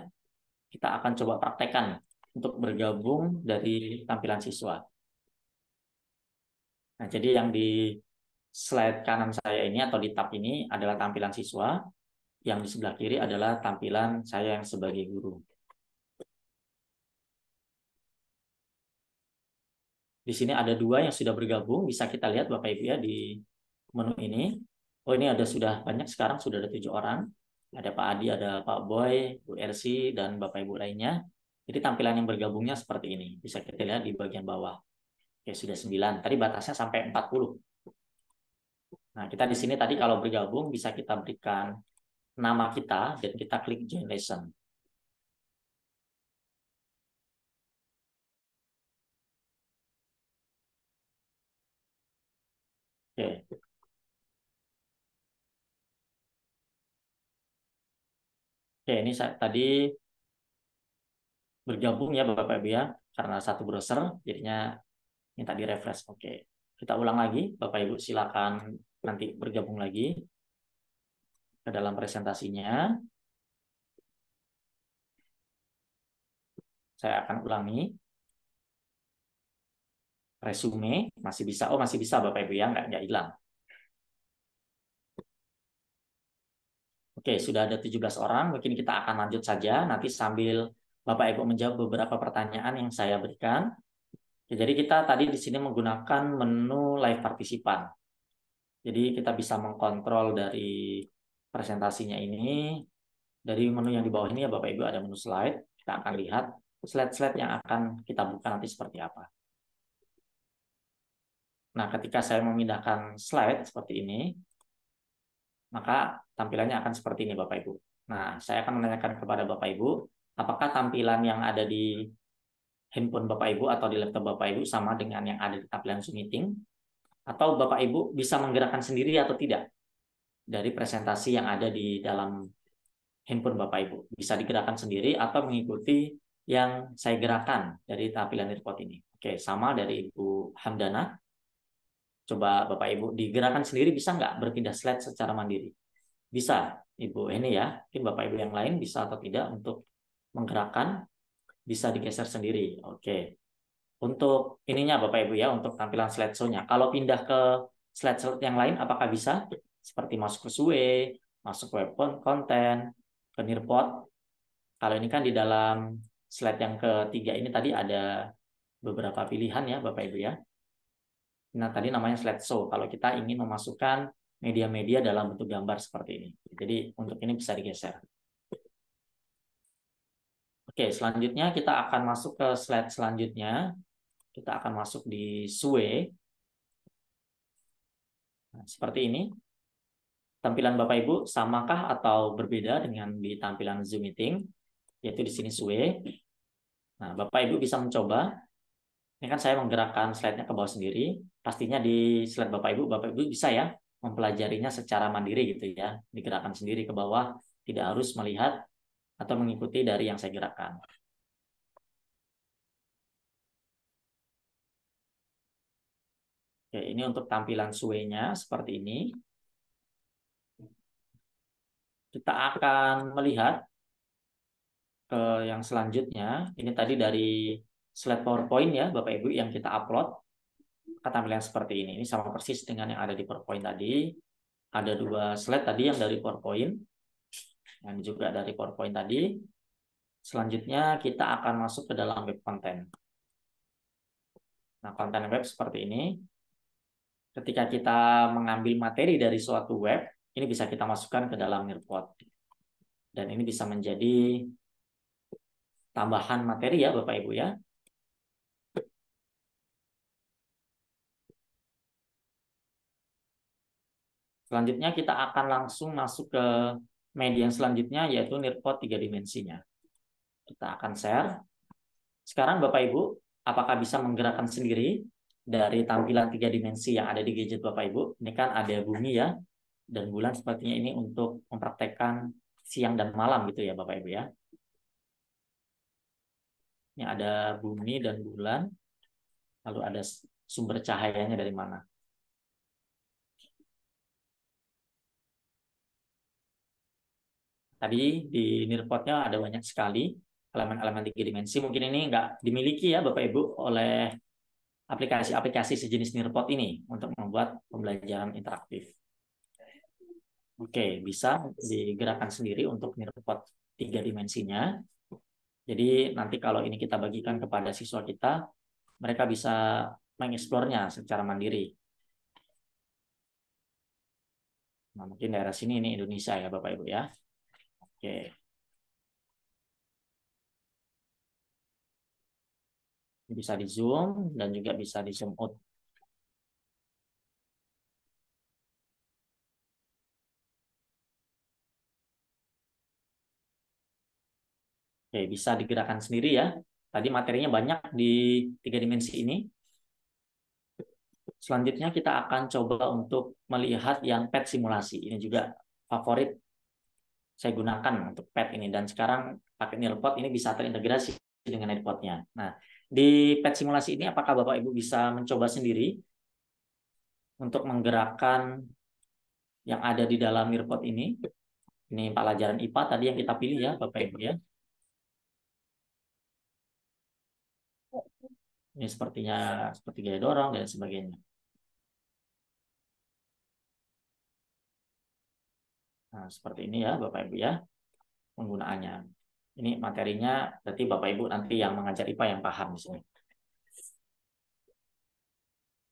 [SPEAKER 2] Kita akan coba praktekkan untuk bergabung dari tampilan siswa. Nah, jadi yang di slide kanan saya ini atau di tab ini adalah tampilan siswa, yang di sebelah kiri adalah tampilan saya yang sebagai guru. Di sini ada dua yang sudah bergabung, bisa kita lihat Bapak Ibu ya di menu ini. Oh, ini sudah banyak sekarang, sudah ada 7 orang. Ada Pak Adi, ada Pak Boy, Bu Ersi, dan Bapak Ibu lainnya. Jadi tampilan yang bergabungnya seperti ini. Bisa kita lihat di bagian bawah. Oke, sudah 9. Tadi batasnya sampai 40. Nah, kita di sini tadi kalau bergabung bisa kita berikan nama kita dan kita klik join lesson. Oke. Oke, ini saya tadi bergabung ya Bapak Ibu ya, karena satu browser jadinya minta di refresh. Oke. Kita ulang lagi, Bapak Ibu silakan nanti bergabung lagi ke dalam presentasinya. Saya akan ulangi. Resume masih bisa. Oh, masih bisa Bapak Ibu ya, nggak hilang. Oke, sudah ada 17 orang. Mungkin kita akan lanjut saja nanti sambil Bapak Ibu menjawab beberapa pertanyaan yang saya berikan. Ya, jadi kita tadi di sini menggunakan menu live partisipan. Jadi kita bisa mengkontrol dari presentasinya ini. Dari menu yang di bawah ini ya Bapak Ibu ada menu slide. Kita akan lihat slide-slide yang akan kita buka nanti seperti apa. Nah, ketika saya memindahkan slide seperti ini, maka tampilannya akan seperti ini Bapak Ibu. Nah, saya akan menanyakan kepada Bapak Ibu, apakah tampilan yang ada di handphone Bapak Ibu atau di laptop Bapak Ibu sama dengan yang ada di tampilan Zoom Meeting? Atau Bapak Ibu bisa menggerakkan sendiri atau tidak dari presentasi yang ada di dalam handphone Bapak Ibu? Bisa digerakkan sendiri atau mengikuti yang saya gerakan dari tampilan report ini. Oke, sama dari Ibu Hamdana. Coba Bapak Ibu digerakkan sendiri, bisa nggak berpindah slide secara mandiri? Bisa, Ibu ini ya. Mungkin Bapak Ibu yang lain bisa atau tidak untuk menggerakkan, bisa digeser sendiri. Oke. Untuk ininya Bapak Ibu ya, untuk tampilan slideshow-nya. Kalau pindah ke slide yang lain, apakah bisa? Seperti masuk ke SUE, masuk ke web konten, ke Nearpod. Kalau ini kan di dalam slide yang ketiga ini tadi ada beberapa pilihan ya Bapak Ibu ya. Nah, tadi namanya slideshow. Kalau kita ingin memasukkan media-media dalam bentuk gambar seperti ini. Jadi untuk ini bisa digeser. Oke, selanjutnya kita akan masuk ke slide selanjutnya. Kita akan masuk di SUE. Nah, seperti ini. Tampilan Bapak Ibu samakah atau berbeda dengan di tampilan Zoom Meeting? Yaitu di sini SUE. Nah, Bapak Ibu bisa mencoba. Ini kan saya menggerakkan slide-nya ke bawah sendiri. Pastinya di slide Bapak Ibu bisa ya mempelajarinya secara mandiri gitu ya. Digerakkan sendiri ke bawah, tidak harus melihat atau mengikuti dari yang saya gerakkan. Oke, ini untuk tampilan SUE-nya seperti ini. Kita akan melihat ke yang selanjutnya. Ini tadi dari slide PowerPoint ya, Bapak Ibu yang kita upload. Tampilan seperti ini. Ini sama persis dengan yang ada di PowerPoint tadi. Ada 2 slide tadi yang dari PowerPoint. Yang juga dari PowerPoint tadi. Selanjutnya kita akan masuk ke dalam web konten. Nah, konten web seperti ini. Ketika kita mengambil materi dari suatu web, ini bisa kita masukkan ke dalam Nearpod. Dan ini bisa menjadi tambahan materi ya Bapak Ibu ya. Selanjutnya kita akan langsung masuk ke media yang selanjutnya yaitu Nearpod 3 dimensinya. Kita akan share. Sekarang Bapak Ibu, apakah bisa menggerakkan sendiri dari tampilan 3 dimensi yang ada di gadget Bapak Ibu. Ini kan ada bumi ya, dan bulan sepertinya ini untuk mempraktekkan siang dan malam gitu ya Bapak Ibu ya. Ini ada bumi dan bulan, lalu ada sumber cahayanya dari mana. Tadi di Nearpod-nya ada banyak sekali elemen-elemen 3 dimensi. Mungkin ini nggak dimiliki ya Bapak Ibu oleh aplikasi-aplikasi sejenis Nearpod ini untuk membuat pembelajaran interaktif. Oke, bisa digerakkan sendiri untuk Nearpod 3 dimensinya. Jadi nanti kalau ini kita bagikan kepada siswa kita, mereka bisa mengeksplornya secara mandiri. Nah, mungkin daerah sini ini Indonesia ya Bapak Ibu ya. Oke. Bisa di zoom dan juga bisa di zoom out. Oke, bisa digerakkan sendiri ya. Tadi materinya banyak di 3 dimensi ini. Selanjutnya kita akan coba untuk melihat yang pet simulasi. Ini juga favorit saya gunakan untuk pet ini. Dan sekarang pakai Nearpod ini bisa terintegrasi dengan Nearpod-nya. Nah, di pet simulasi ini apakah Bapak Ibu bisa mencoba sendiri untuk menggerakkan yang ada di dalam Nearpod ini? Ini pelajaran IPA tadi yang kita pilih ya Bapak Ibu ya. Ini sepertinya seperti gaya dorong dan sebagainya. Nah, seperti ini ya Bapak Ibu ya penggunaannya. Ini materinya berarti Bapak Ibu nanti yang mengajar IPA yang paham di sini.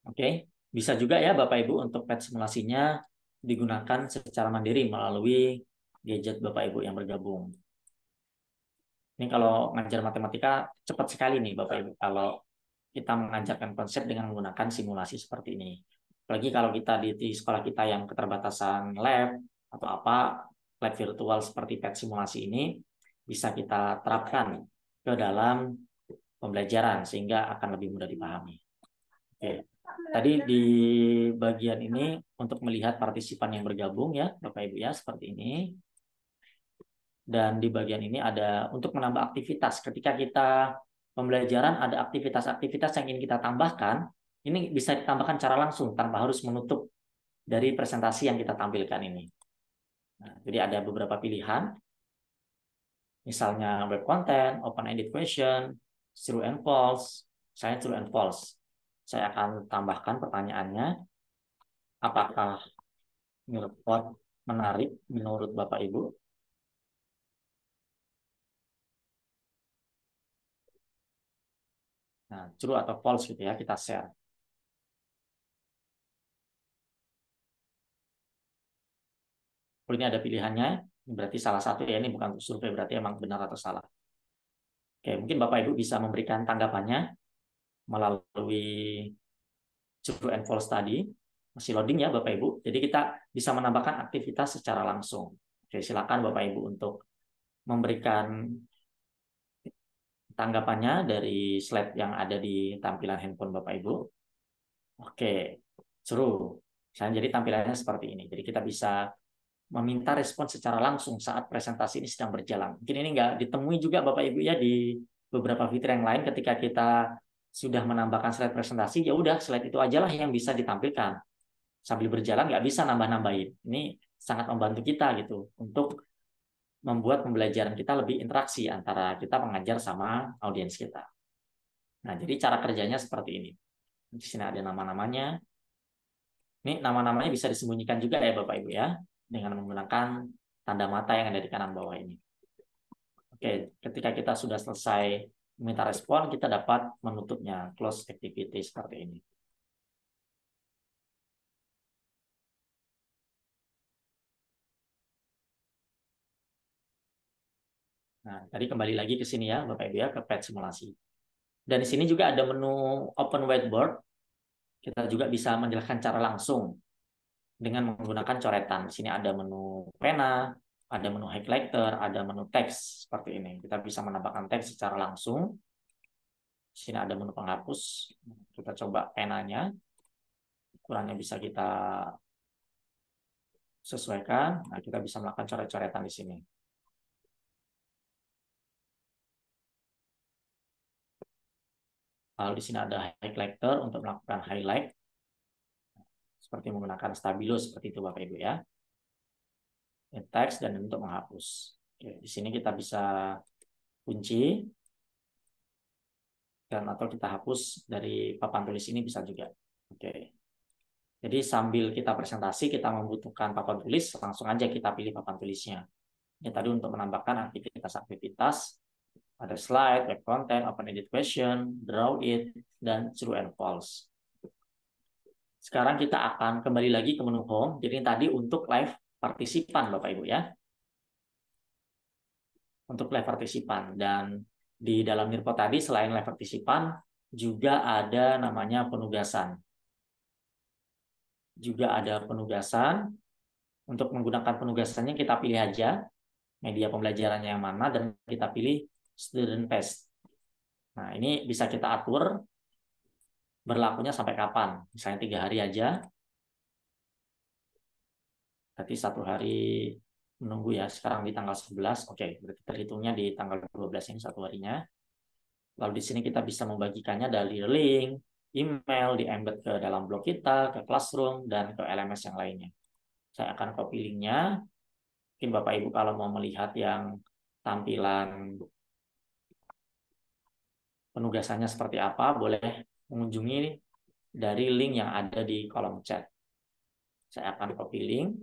[SPEAKER 2] Oke, bisa juga ya Bapak Ibu untuk pet simulasinya digunakan secara mandiri melalui gadget Bapak Ibu yang bergabung. Ini kalau ngajar matematika cepat sekali nih Bapak Ibu kalau kita mengajarkan konsep dengan menggunakan simulasi seperti ini. Apalagi kalau kita di sekolah kita yang keterbatasan lab atau apa, lab virtual seperti pet simulasi ini bisa kita terapkan ke dalam pembelajaran sehingga akan lebih mudah dipahami. Oke. Tadi di bagian ini untuk melihat partisipan yang bergabung ya, Bapak Ibu ya, seperti ini. Dan di bagian ini ada untuk menambah aktivitas. Ketika kita pembelajaran ada aktivitas-aktivitas yang ingin kita tambahkan, ini bisa ditambahkan secara langsung tanpa harus menutup dari presentasi yang kita tampilkan ini. Nah, jadi ada beberapa pilihan, misalnya web content, open-ended question, true and false, saya true and false. Saya akan tambahkan pertanyaannya, apakah Nearpod menarik menurut Bapak Ibu? Nah, true atau false gitu ya, kita share. Kalau ini ada pilihannya, berarti salah satu ya, ini bukan untuk survei, berarti emang benar atau salah. Oke, mungkin Bapak Ibu bisa memberikan tanggapannya melalui true and false tadi. Masih loading ya Bapak Ibu. Jadi kita bisa menambahkan aktivitas secara langsung. Oke, silakan Bapak Ibu untuk memberikan tanggapannya dari slide yang ada di tampilan handphone Bapak Ibu. Oke, seru. Jadi tampilannya seperti ini. Jadi kita bisa meminta respon secara langsung saat presentasi ini sedang berjalan. Mungkin ini nggak ditemui juga Bapak Ibu ya di beberapa fitur yang lain ketika kita sudah menambahkan slide presentasi, ya udah slide itu aja lah yang bisa ditampilkan. Sambil berjalan nggak bisa nambah-nambahin. Ini sangat membantu kita gitu untuk membuat pembelajaran kita lebih interaksi antara kita mengajar sama audiens kita. Nah, jadi cara kerjanya seperti ini. Di sini ada nama-namanya. Ini nama-namanya bisa disembunyikan juga ya Bapak Ibu ya, dengan menggunakan tanda mata yang ada di kanan bawah ini. Oke, ketika kita sudah selesai meminta respon, kita dapat menutupnya, close activity seperti ini. Nah, tadi kembali lagi ke sini ya, Bapak Ibu ya, ke pet simulasi. Dan di sini juga ada menu open whiteboard. Kita juga bisa menjelaskan cara langsung dengan menggunakan coretan. Di sini ada menu pena, ada menu highlighter, ada menu teks seperti ini. Kita bisa menambahkan teks secara langsung. Di sini ada menu penghapus. Kita coba penanya. Ukurannya bisa kita sesuaikan. Nah, kita bisa melakukan coret-coretan di sini. Lalu di sini ada highlighter untuk melakukan highlight. Seperti menggunakan stabilo seperti itu Bapak Ibu ya. Teks dan untuk menghapus. Oke, di sini kita bisa kunci dan atau kita hapus dari papan tulis ini bisa juga. Oke. Jadi sambil kita presentasi kita membutuhkan papan tulis, langsung aja kita pilih papan tulisnya. Ini tadi untuk menambahkan aktivitas-aktivitas, ada slide, web content, open edit question, draw it, dan true and false. Sekarang kita akan kembali lagi ke menu home. Jadi tadi untuk live partisipan Bapak Ibu ya. Untuk live partisipan. Dan di dalam Nirpot tadi selain live partisipan juga ada namanya penugasan. Juga ada penugasan. Untuk menggunakan penugasannya kita pilih aja media pembelajarannya yang mana dan kita pilih student test. Nah, ini bisa kita atur berlakunya sampai kapan. Misalnya 3 hari aja. Berarti 1 hari menunggu ya. Sekarang di tanggal 11. Oke, berarti terhitungnya di tanggal 12 ini 1 harinya. Lalu di sini kita bisa membagikannya dari link, email, di-embed ke dalam blog kita, ke Classroom, dan ke LMS yang lainnya. Saya akan copy linknya. Mungkin Bapak Ibu kalau mau melihat yang tampilan penugasannya seperti apa, boleh mengunjungi dari link yang ada di kolom chat. Saya akan copy link.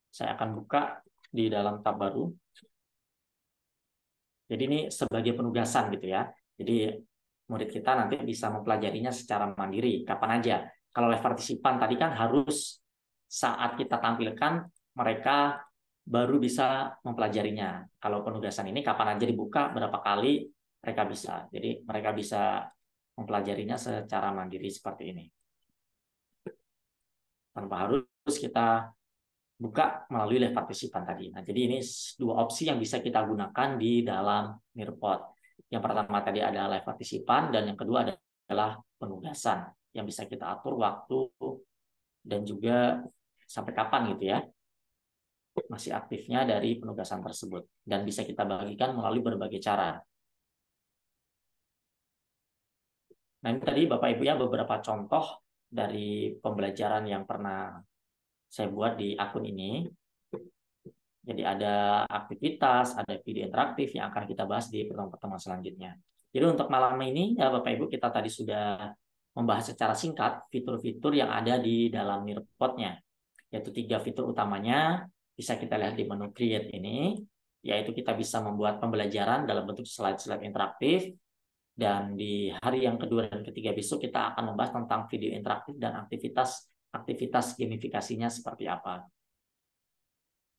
[SPEAKER 2] Saya akan buka di dalam tab baru. Jadi ini sebagai penugasan gitu ya. Jadi murid kita nanti bisa mempelajarinya secara mandiri, kapan aja. Kalau live partisipan tadi kan harus saat kita tampilkan, mereka baru bisa mempelajarinya. Kalau penugasan ini kapan aja dibuka, berapa kali mereka bisa. Jadi mereka bisa mempelajarinya secara mandiri seperti ini. Tanpa harus kita buka melalui live partisipan tadi. Nah, jadi ini 2 opsi yang bisa kita gunakan di dalam Nirpot. Yang pertama tadi ada live partisipan dan yang kedua adalah penugasan yang bisa kita atur waktu dan juga sampai kapan gitu ya masih aktifnya dari penugasan tersebut dan bisa kita bagikan melalui berbagai cara. Nah, ini tadi Bapak Ibu ya beberapa contoh dari pembelajaran yang pernah saya buat di akun ini. Jadi ada aktivitas, ada video interaktif yang akan kita bahas di pertemuan-pertemuan selanjutnya. Jadi untuk malam ini ya Bapak Ibu kita tadi sudah membahas secara singkat fitur-fitur yang ada di dalam Nearpod-nya. Yaitu 3 fitur utamanya bisa kita lihat di menu Create ini, yaitu kita bisa membuat pembelajaran dalam bentuk slide-slide interaktif. Dan di hari yang kedua dan ketiga besok kita akan membahas tentang video interaktif dan aktivitas gamifikasinya seperti apa.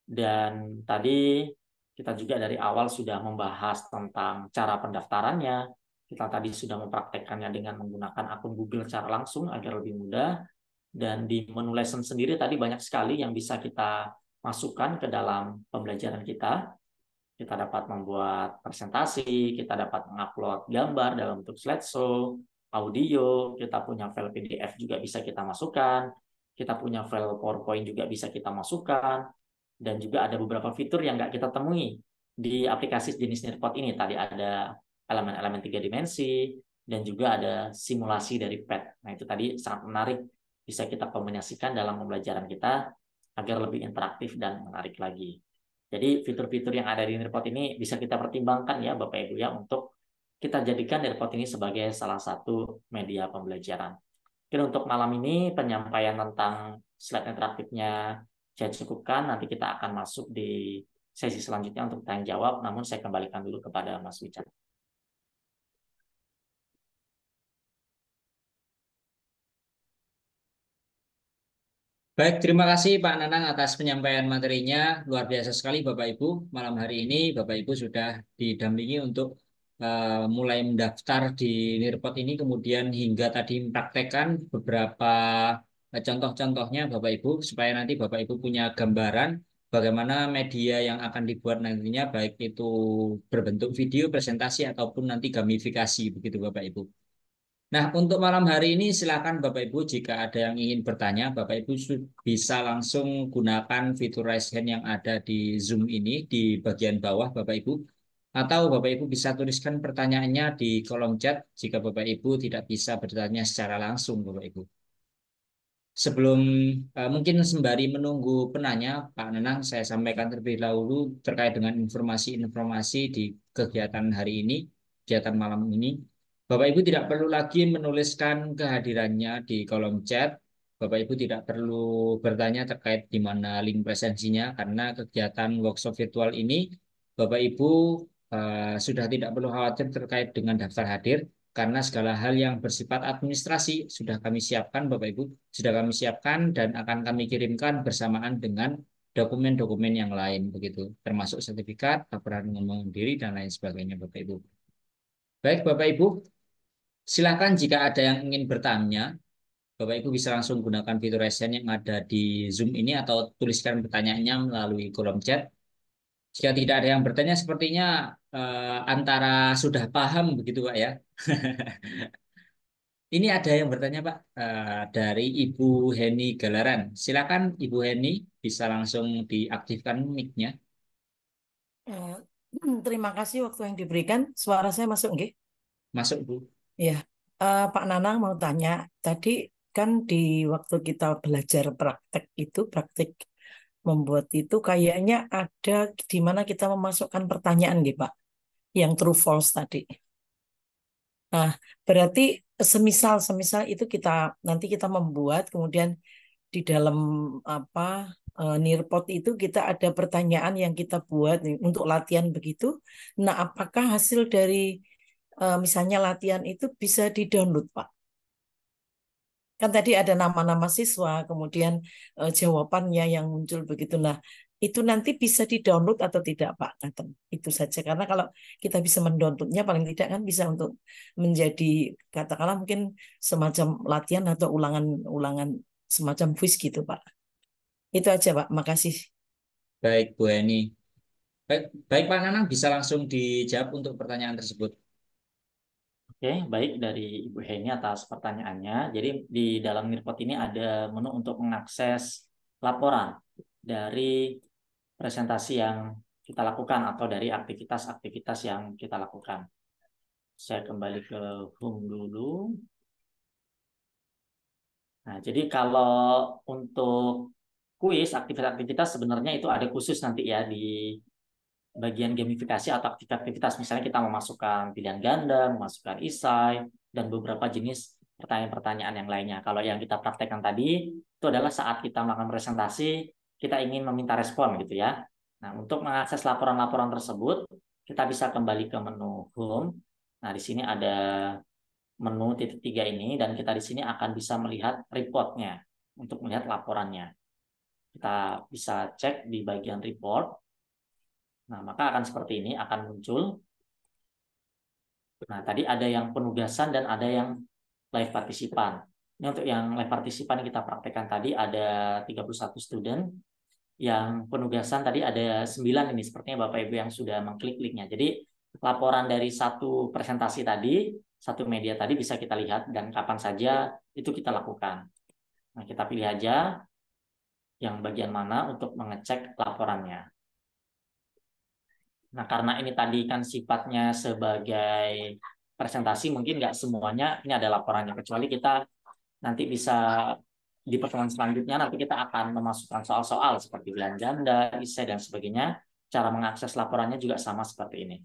[SPEAKER 2] Dan tadi kita juga dari awal sudah membahas tentang cara pendaftarannya. Kita tadi sudah mempraktekkannya dengan menggunakan akun Google secara langsung agar lebih mudah. Dan di menu lesson sendiri tadi banyak sekali yang bisa kita masukkan ke dalam pembelajaran kita. Kita dapat membuat presentasi, kita dapat mengupload gambar dalam bentuk slideshow, audio, kita punya file PDF juga bisa kita masukkan, kita punya file PowerPoint juga bisa kita masukkan, dan juga ada beberapa fitur yang nggak kita temui di aplikasi jenis Nearpod ini. Tadi ada elemen-elemen 3 dimensi, dan juga ada simulasi dari pad. Nah, itu tadi sangat menarik, bisa kita kombinasikan dalam pembelajaran kita agar lebih interaktif dan menarik lagi. Jadi fitur-fitur yang ada di Nearpod ini bisa kita pertimbangkan ya Bapak Ibu ya untuk kita jadikan Nearpod ini sebagai salah satu media pembelajaran. Mungkin untuk malam ini penyampaian tentang slide interaktifnya saya cukupkan. Nanti kita akan masuk di sesi selanjutnya untuk tanya jawab. Namun saya kembalikan dulu kepada Mas Wicat.
[SPEAKER 1] Baik, terima kasih Pak Nanang atas penyampaian materinya. Luar biasa sekali Bapak Ibu. Malam hari ini Bapak Ibu sudah didampingi untuk mulai mendaftar di Nirpot ini, kemudian hingga tadi mempraktekkan beberapa contoh-contohnya Bapak Ibu, supaya nanti Bapak Ibu punya gambaran bagaimana media yang akan dibuat nantinya, baik itu berbentuk video, presentasi, ataupun nanti gamifikasi, begitu Bapak Ibu. Nah, untuk malam hari ini silakan Bapak Ibu jika ada yang ingin bertanya, Bapak Ibu bisa langsung gunakan fitur raise hand yang ada di Zoom ini di bagian bawah Bapak Ibu. Atau Bapak Ibu bisa tuliskan pertanyaannya di kolom chat jika Bapak Ibu tidak bisa bertanya secara langsung Bapak Ibu. Sebelum mungkin sembari menunggu penanya, Pak Nenang, saya sampaikan terlebih dahulu terkait dengan informasi-informasi di kegiatan hari ini, kegiatan malam ini. Bapak Ibu tidak perlu lagi menuliskan kehadirannya di kolom chat. Bapak Ibu tidak perlu bertanya terkait di mana link presensinya, karena kegiatan workshop virtual ini, Bapak Ibu sudah tidak perlu khawatir terkait dengan daftar hadir, karena segala hal yang bersifat administrasi sudah kami siapkan, Bapak Ibu sudah kami siapkan dan akan kami kirimkan bersamaan dengan dokumen-dokumen yang lain begitu, termasuk sertifikat, laporan mengundurkan diri dan lain sebagainya, Bapak Ibu. Baik, Bapak Ibu, silakan jika ada yang ingin bertanya, Bapak Ibu bisa langsung gunakan fitur raise hand yang ada di Zoom ini atau tuliskan pertanyaannya melalui kolom chat. Jika tidak ada yang bertanya, sepertinya antara sudah paham begitu, Pak ya. Ini ada yang bertanya, Pak, dari Ibu Heni Galaran. Silakan Ibu Heni, bisa langsung diaktifkan mic-nya.
[SPEAKER 3] Eh, Terima kasih waktu yang diberikan. Suara saya masuk nggih?
[SPEAKER 1] Masuk, Bu.
[SPEAKER 3] Ya, Pak Nanang mau tanya. Tadi kan di waktu kita belajar praktek itu, praktek membuat itu kayaknya ada di mana kita memasukkan pertanyaan nggih, Pak, yang true false tadi. Nah, berarti semisal semisal itu kita nanti kita membuat kemudian di dalam apa Nearpod itu kita ada pertanyaan yang kita buat nih, untuk latihan begitu. Nah, apakah hasil dari misalnya latihan itu bisa di-download, Pak? Kan tadi ada nama-nama siswa, kemudian jawabannya yang muncul begitu. Nah, itu nanti bisa di-download atau tidak, Pak? Ngaten. Itu saja. Karena kalau kita bisa mendownloadnya, paling tidak kan bisa untuk menjadi, katakanlah mungkin semacam latihan atau ulangan-ulangan semacam quiz gitu, Pak. Itu aja, Pak. Makasih.
[SPEAKER 1] Baik, Bu Heni. Baik, baik Pak Nanang, bisa langsung dijawab untuk pertanyaan tersebut.
[SPEAKER 2] Oke, baik dari Ibu Heni atas pertanyaannya. Jadi di dalam Nirpot ini ada menu untuk mengakses laporan dari presentasi yang kita lakukan atau dari aktivitas-aktivitas yang kita lakukan. Saya kembali ke home dulu. Nah, jadi kalau untuk kuis, aktivitas-aktivitas sebenarnya itu ada khusus nanti ya di bagian gamifikasi atau aktivitas. Misalnya kita memasukkan pilihan ganda, memasukkan esai, dan beberapa jenis pertanyaan-pertanyaan yang lainnya. Kalau yang kita praktekkan tadi, itu adalah saat kita melakukan presentasi, kita ingin meminta respon gitu ya. Nah, untuk mengakses laporan-laporan tersebut, kita bisa kembali ke menu Home. Nah, di sini ada menu titik tiga ini, dan kita di sini akan bisa melihat reportnya untuk melihat laporannya. Kita bisa cek di bagian report. Nah, maka akan seperti ini, akan muncul. Nah, tadi ada yang penugasan dan ada yang live partisipan. Ini untuk yang live partisipan yang kita praktekkan tadi ada 31 student. Yang penugasan tadi ada 9 ini, sepertinya Bapak Ibu yang sudah mengklik linknya. Jadi laporan dari satu presentasi tadi, satu media tadi bisa kita lihat dan kapan saja itu kita lakukan. Nah, kita pilih aja yang bagian mana untuk mengecek laporannya. Nah, karena ini tadi kan sifatnya sebagai presentasi, mungkin nggak semuanya ini ada laporannya, kecuali kita nanti bisa di pertemuan selanjutnya nanti kita akan memasukkan soal-soal seperti bilan ganda, esai, dan sebagainya. Cara mengakses laporannya juga sama seperti ini.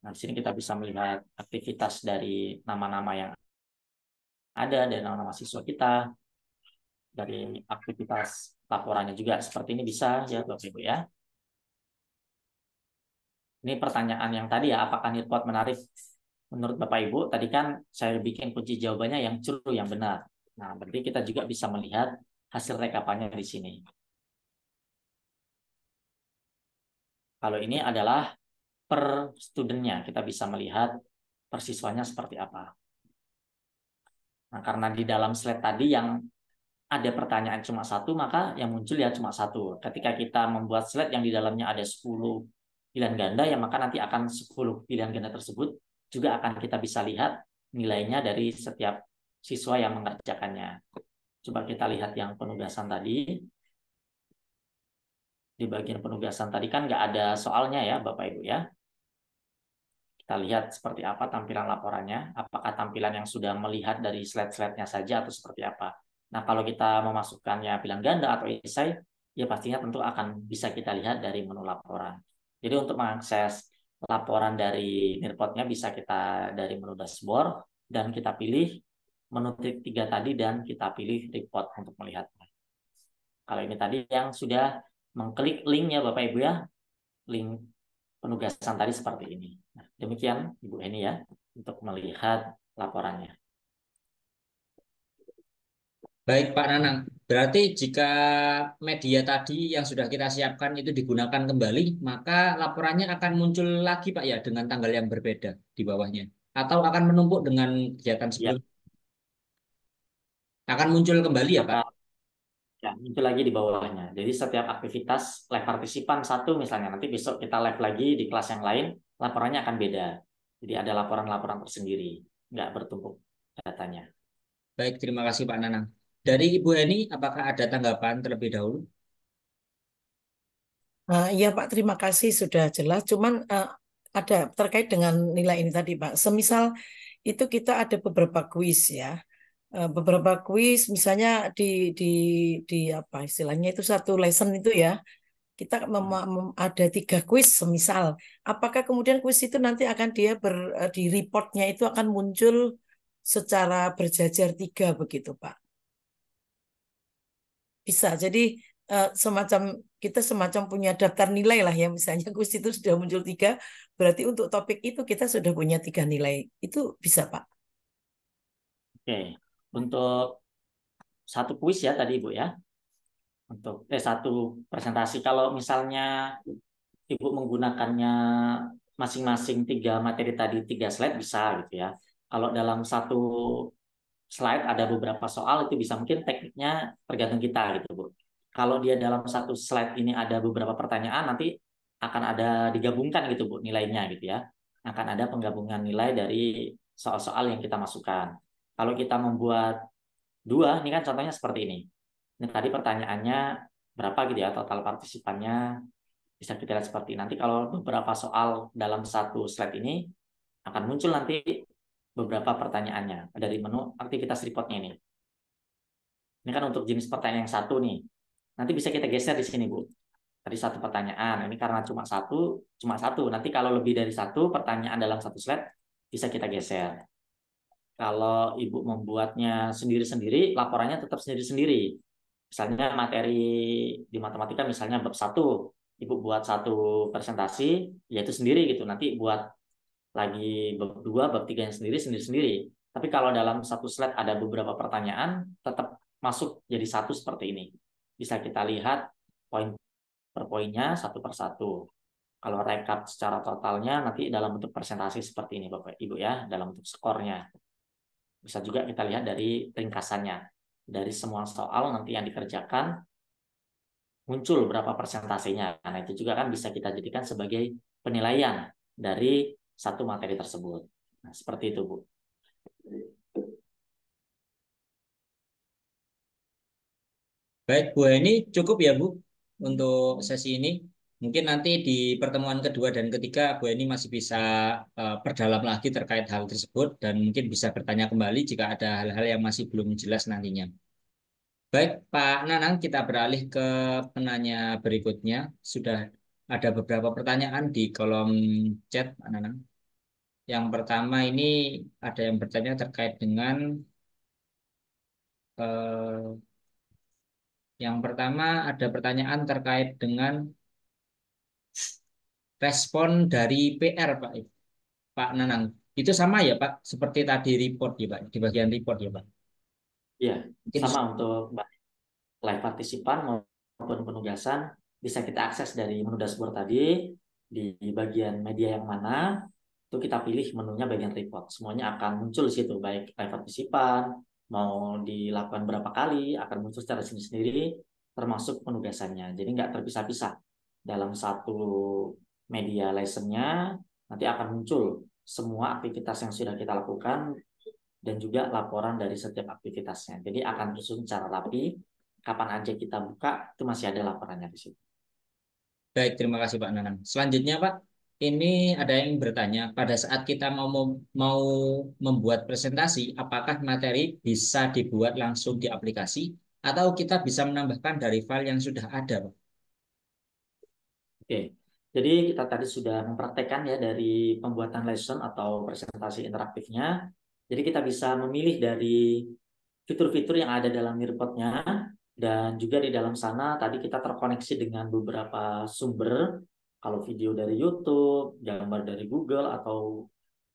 [SPEAKER 2] Nah, di sini kita bisa melihat aktivitas dari nama-nama yang ada, dari nama-nama siswa kita, dari aktivitas laporannya juga seperti ini bisa ya Bapak Ibu ya. Ini pertanyaan yang tadi ya, apakah Nirpot menarik menurut Bapak Ibu? Tadi kan saya bikin kunci jawabannya yang true, yang benar. Nah, berarti kita juga bisa melihat hasil rekapannya di sini. Kalau ini adalah per studentnya, kita bisa melihat per siswanya seperti apa. Nah, karena di dalam slide tadi yang ada pertanyaan cuma satu, maka yang muncul ya cuma satu. Ketika kita membuat slide yang di dalamnya ada 10 pilihan ganda, ya maka nanti akan 10 pilihan ganda tersebut juga akan kita bisa lihat nilainya dari setiap siswa yang mengerjakannya. Coba kita lihat yang penugasan tadi. Di bagian penugasan tadi kan nggak ada soalnya ya Bapak Ibu ya. Kita lihat seperti apa tampilan laporannya. Apakah tampilan yang sudah melihat dari slide-slide-nya saja atau seperti apa. Nah, kalau kita memasukkannya pilihan ganda atau esai, ya pastinya tentu akan bisa kita lihat dari menu laporan. Jadi untuk mengakses laporan dari Nirpotnya bisa kita dari menu dashboard dan kita pilih menu trik 3 tadi dan kita pilih report untuk melihatnya. Kalau ini tadi yang sudah mengklik link ya Bapak Ibu ya, link penugasan tadi seperti ini. Nah, demikian Ibu Eni ya untuk melihat laporannya.
[SPEAKER 1] Baik Pak Nanang, berarti jika media tadi yang sudah kita siapkan itu digunakan kembali, maka laporannya akan muncul lagi Pak ya dengan tanggal yang berbeda di bawahnya. Atau akan menumpuk dengan kegiatan
[SPEAKER 2] Ya,
[SPEAKER 1] sebelum, akan muncul kembali ya Pak?
[SPEAKER 2] akan ya, muncul lagi di bawahnya. Jadi setiap aktivitas live partisipan satu misalnya, nanti besok kita live lagi di kelas yang lain, laporannya akan beda. Jadi ada laporan-laporan tersendiri, nggak bertumpuk datanya.
[SPEAKER 1] Baik, terima kasih Pak Nanang. Dari Ibu Eni, apakah ada tanggapan terlebih dahulu?
[SPEAKER 3] Iya Pak, terima kasih sudah jelas. Cuman ada terkait dengan nilai ini tadi Pak. Semisal itu kita ada beberapa kuis ya. Beberapa kuis misalnya di di apa istilahnya itu satu lesson itu ya. Kita ada 3 kuis semisal. Apakah kemudian kuis itu nanti akan dia di reportnya itu akan muncul secara berjajar 3 begitu Pak? Bisa. Jadi semacam kita semacam punya daftar nilai lah ya. Misalnya kuis itu sudah muncul 3, berarti untuk topik itu kita sudah punya 3 nilai. Itu bisa Pak.
[SPEAKER 2] Oke, untuk satu kuis ya tadi Ibu ya. Untuk satu presentasi kalau misalnya Ibu menggunakannya masing-masing 3 materi tadi 3 slide bisa gitu ya. Kalau dalam satu slide ada beberapa soal itu bisa mungkin tekniknya tergantung kita gitu Bu. Kalau dia dalam satu slide ini ada beberapa pertanyaan nanti akan ada digabungkan gitu Bu nilainya gitu ya. Akan ada penggabungan nilai dari soal-soal yang kita masukkan. Kalau kita membuat 2, ini kan contohnya seperti ini. Ini tadi pertanyaannya berapa gitu ya total partisipannya bisa kita lihat seperti nanti kalau beberapa soal dalam satu slide ini akan muncul nanti beberapa pertanyaannya dari menu aktivitas reportnya ini. Ini kan untuk jenis pertanyaan yang satu nih. Nanti bisa kita geser di sini Bu. Tadi satu pertanyaan. Ini karena cuma satu. Nanti kalau lebih dari satu pertanyaan dalam satu slide bisa kita geser. Kalau Ibu membuatnya sendiri-sendiri, laporannya tetap sendiri-sendiri. Misalnya materi di matematika misalnya bab 1, Ibu buat satu presentasi, yaitu sendiri gitu. Nanti buat lagi bab 2, bab 3 yang sendiri-sendiri. Tapi kalau dalam satu slide ada beberapa pertanyaan, tetap masuk jadi satu seperti ini. Bisa kita lihat poin per poinnya satu per satu. Kalau rekap secara totalnya nanti dalam bentuk presentasi seperti ini Bapak Ibu ya, dalam bentuk skornya. Bisa juga kita lihat dari ringkasannya. Dari semua soal nanti yang dikerjakan, muncul berapa persentasenya. Nah, itu juga kan bisa kita jadikan sebagai penilaian dari satu materi tersebut. Nah, seperti itu, Bu.
[SPEAKER 1] Baik, Bu Eni, cukup ya Bu untuk sesi ini. Mungkin nanti di pertemuan kedua dan ketiga Bu Eni masih bisa perdalam lagi terkait hal tersebut dan mungkin bisa bertanya kembali jika ada hal-hal yang masih belum jelas nantinya. Baik, Pak Nanang, kita beralih ke penanya berikutnya. Sudah ada beberapa pertanyaan di kolom chat, Pak Nanang. Yang pertama ini ada yang bertanya terkait dengan eh, yang pertama ada pertanyaan terkait dengan respon dari PR, Pak. Pak Nanang. Itu sama ya, Pak, seperti tadi report ya, Pak, di bagian report ya, Pak.
[SPEAKER 2] Ya,
[SPEAKER 1] Mungkin
[SPEAKER 2] sama untuk live partisipan maupun penugasan bisa kita akses dari menu dashboard tadi di bagian media yang mana itu kita pilih menunya bagian report. Semuanya akan muncul di situ baik live partisipan mau dilakukan berapa kali akan muncul secara sendiri-sendiri, termasuk penugasannya. Jadi nggak terpisah-pisah dalam satu media lessonnya, nanti akan muncul semua aktivitas yang sudah kita lakukan dan juga laporan dari setiap aktivitasnya. Jadi akan tersusun secara rapi, kapan aja kita buka itu masih ada laporannya di situ.
[SPEAKER 1] Baik, terima kasih Pak Nanang. Selanjutnya Pak, ini ada yang bertanya, pada saat kita mau membuat presentasi, apakah materi bisa dibuat langsung di aplikasi atau kita bisa menambahkan dari file yang sudah ada, Pak?
[SPEAKER 2] Oke, jadi kita tadi sudah mempraktekkan ya dari pembuatan lesson atau presentasi interaktifnya. Jadi kita bisa memilih dari fitur-fitur yang ada dalam Nearpod-nya dan juga di dalam sana tadi kita terkoneksi dengan beberapa sumber, kalau video dari YouTube, gambar dari Google atau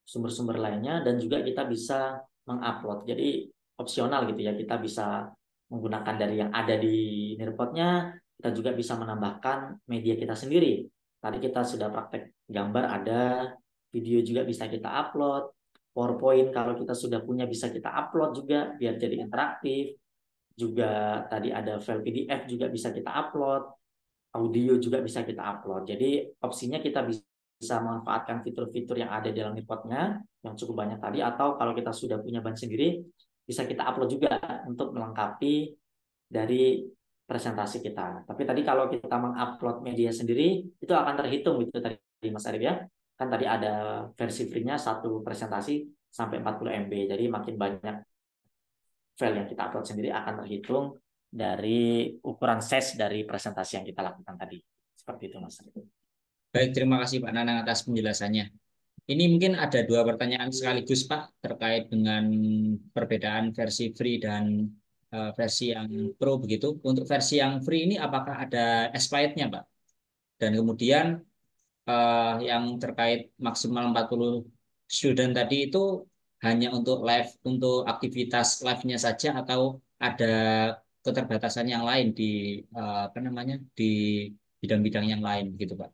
[SPEAKER 2] sumber-sumber lainnya, dan juga kita bisa mengupload. Jadi opsional gitu ya, kita bisa menggunakan dari yang ada di Nearpod-nya, kita juga bisa menambahkan media kita sendiri. Tadi kita sudah praktek gambar ada, video juga bisa kita upload, PowerPoint kalau kita sudah punya bisa kita upload juga biar jadi interaktif. Juga tadi ada file PDF juga bisa kita upload, audio juga bisa kita upload. Jadi opsinya kita bisa memanfaatkan fitur-fitur yang ada dalam Nearpod-nya yang cukup banyak tadi, atau kalau kita sudah punya bahan sendiri bisa kita upload juga untuk melengkapi dari presentasi kita. Tapi tadi kalau kita mengupload media sendiri itu akan terhitung gitu tadi Mas Arif ya. Kan tadi ada versi free-nya satu presentasi sampai 40 MB. Jadi makin banyak file yang kita upload sendiri akan terhitung dari ukuran size dari presentasi yang kita lakukan tadi. Seperti itu Mas Arif.
[SPEAKER 1] Baik, terima kasih Pak Nanang atas penjelasannya. Ini mungkin ada dua pertanyaan sekaligus Pak terkait dengan perbedaan versi free dan versi yang pro begitu. Untuk versi yang free ini apakah ada expirednya Pak? Dan kemudian yang terkait maksimal 40 student tadi itu hanya untuk live, untuk aktivitas live-nya saja atau ada keterbatasan yang lain di apa namanya di bidang-bidang yang lain gitu Pak?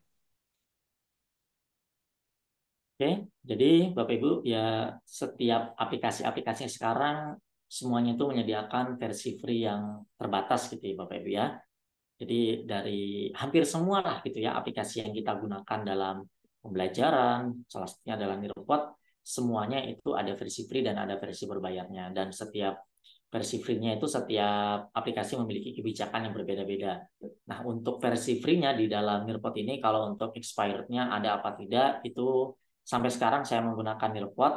[SPEAKER 2] Oke, jadi Bapak Ibu ya setiap aplikasi-aplikasi yang sekarang semuanya itu menyediakan versi free yang terbatas gitu ya Bapak Ibu ya. Jadi dari hampir semua lah gitu ya aplikasi yang kita gunakan dalam pembelajaran, salah satunya adalah Nearpod, semuanya itu ada versi free dan ada versi berbayarnya. Dan setiap versi free-nya itu setiap aplikasi memiliki kebijakan yang berbeda-beda. Nah untuk versi free-nya di dalam Nearpod ini kalau untuk expired-nya ada apa tidak itu sampai sekarang saya menggunakan Nearpod,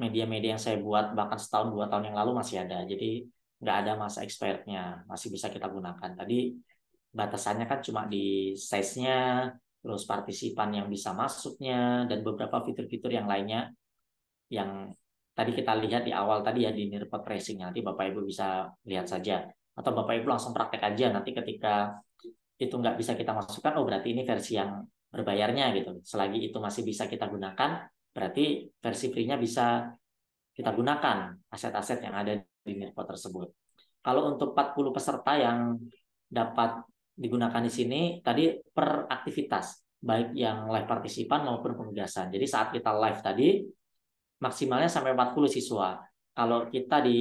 [SPEAKER 2] media-media yang saya buat bahkan setahun 2 tahun yang lalu masih ada. Jadi nggak ada masa expirednya, masih bisa kita gunakan. Tadi batasannya kan cuma di size-nya, terus partisipan yang bisa masuknya, dan beberapa fitur-fitur yang lainnya yang tadi kita lihat di awal tadi ya di Nearpod Racing. Nanti Bapak Ibu bisa lihat saja. Atau Bapak Ibu langsung praktek aja. Nanti ketika itu nggak bisa kita masukkan, oh berarti ini versi yang berbayarnya gitu. Selagi itu masih bisa kita gunakan, berarti versi free-nya bisa kita gunakan aset-aset yang ada di Nearpod tersebut. Kalau untuk 40 peserta yang dapat digunakan di sini, tadi per aktivitas, baik yang live partisipan maupun penugasan. Jadi saat kita live tadi, maksimalnya sampai 40 siswa. Kalau kita di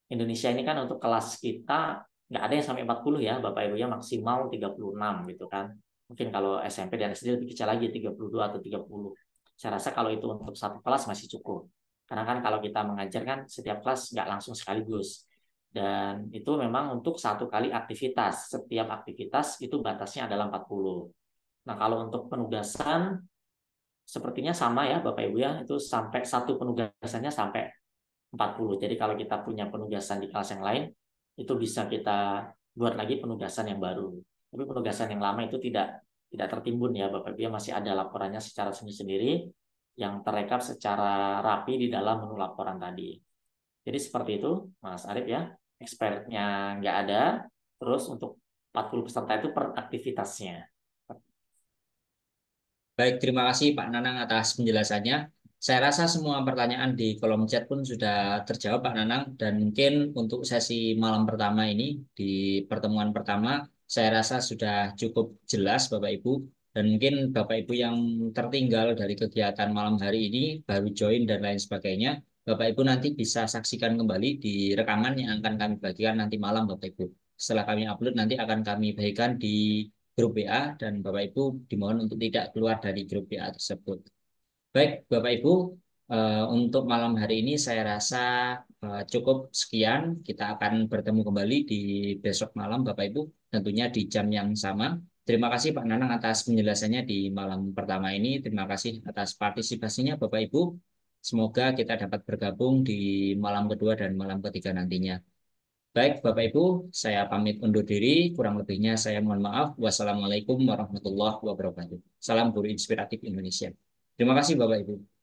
[SPEAKER 2] Indonesia ini kan untuk kelas kita nggak ada yang sampai 40 ya, Bapak Ibu ya maksimal 36 gitu kan. Mungkin kalau SMP dan SD lebih kecil lagi 32 atau 30. Saya rasa kalau itu untuk satu kelas masih cukup. Karena kan kalau kita mengajar kan setiap kelas nggak langsung sekaligus. Dan itu memang untuk satu kali aktivitas. Setiap aktivitas itu batasnya adalah 40. Nah kalau untuk penugasan sepertinya sama ya Bapak Ibu ya. Itu sampai satu penugasannya sampai 40. Jadi kalau kita punya penugasan di kelas yang lain, itu bisa kita buat lagi penugasan yang baru. Tapi penugasan yang lama itu tidak tertimbun ya Bapak Ibu ya, masih ada laporannya secara sendiri-sendiri yang terekam secara rapi di dalam menu laporan tadi. Jadi seperti itu Mas Arif ya, expertnya nggak ada, terus untuk 40 peserta itu per aktivitasnya.
[SPEAKER 1] Baik, terima kasih Pak Nanang atas penjelasannya. Saya rasa semua pertanyaan di kolom chat pun sudah terjawab Pak Nanang dan mungkin untuk sesi malam pertama ini di pertemuan pertama saya rasa sudah cukup jelas Bapak Ibu dan mungkin Bapak Ibu yang tertinggal dari kegiatan malam hari ini baru join dan lain sebagainya. Bapak Ibu nanti bisa saksikan kembali di rekaman yang akan kami bagikan nanti malam, Bapak Ibu. Setelah kami upload nanti akan kami bagikan di grup WA dan Bapak Ibu dimohon untuk tidak keluar dari grup WA tersebut. Baik, Bapak Ibu, untuk malam hari ini saya rasa cukup sekian. Kita akan bertemu kembali di besok malam, Bapak Ibu, tentunya di jam yang sama. Terima kasih Pak Nanang atas penjelasannya di malam pertama ini. Terima kasih atas partisipasinya, Bapak Ibu. Semoga kita dapat bergabung di malam kedua dan malam ketiga nantinya. Baik, Bapak Ibu, saya pamit undur diri. Kurang lebihnya saya mohon maaf. Wassalamualaikum warahmatullahi wabarakatuh. Salam Guru Inspiratif Indonesia. Terima kasih, Bapak Ibu.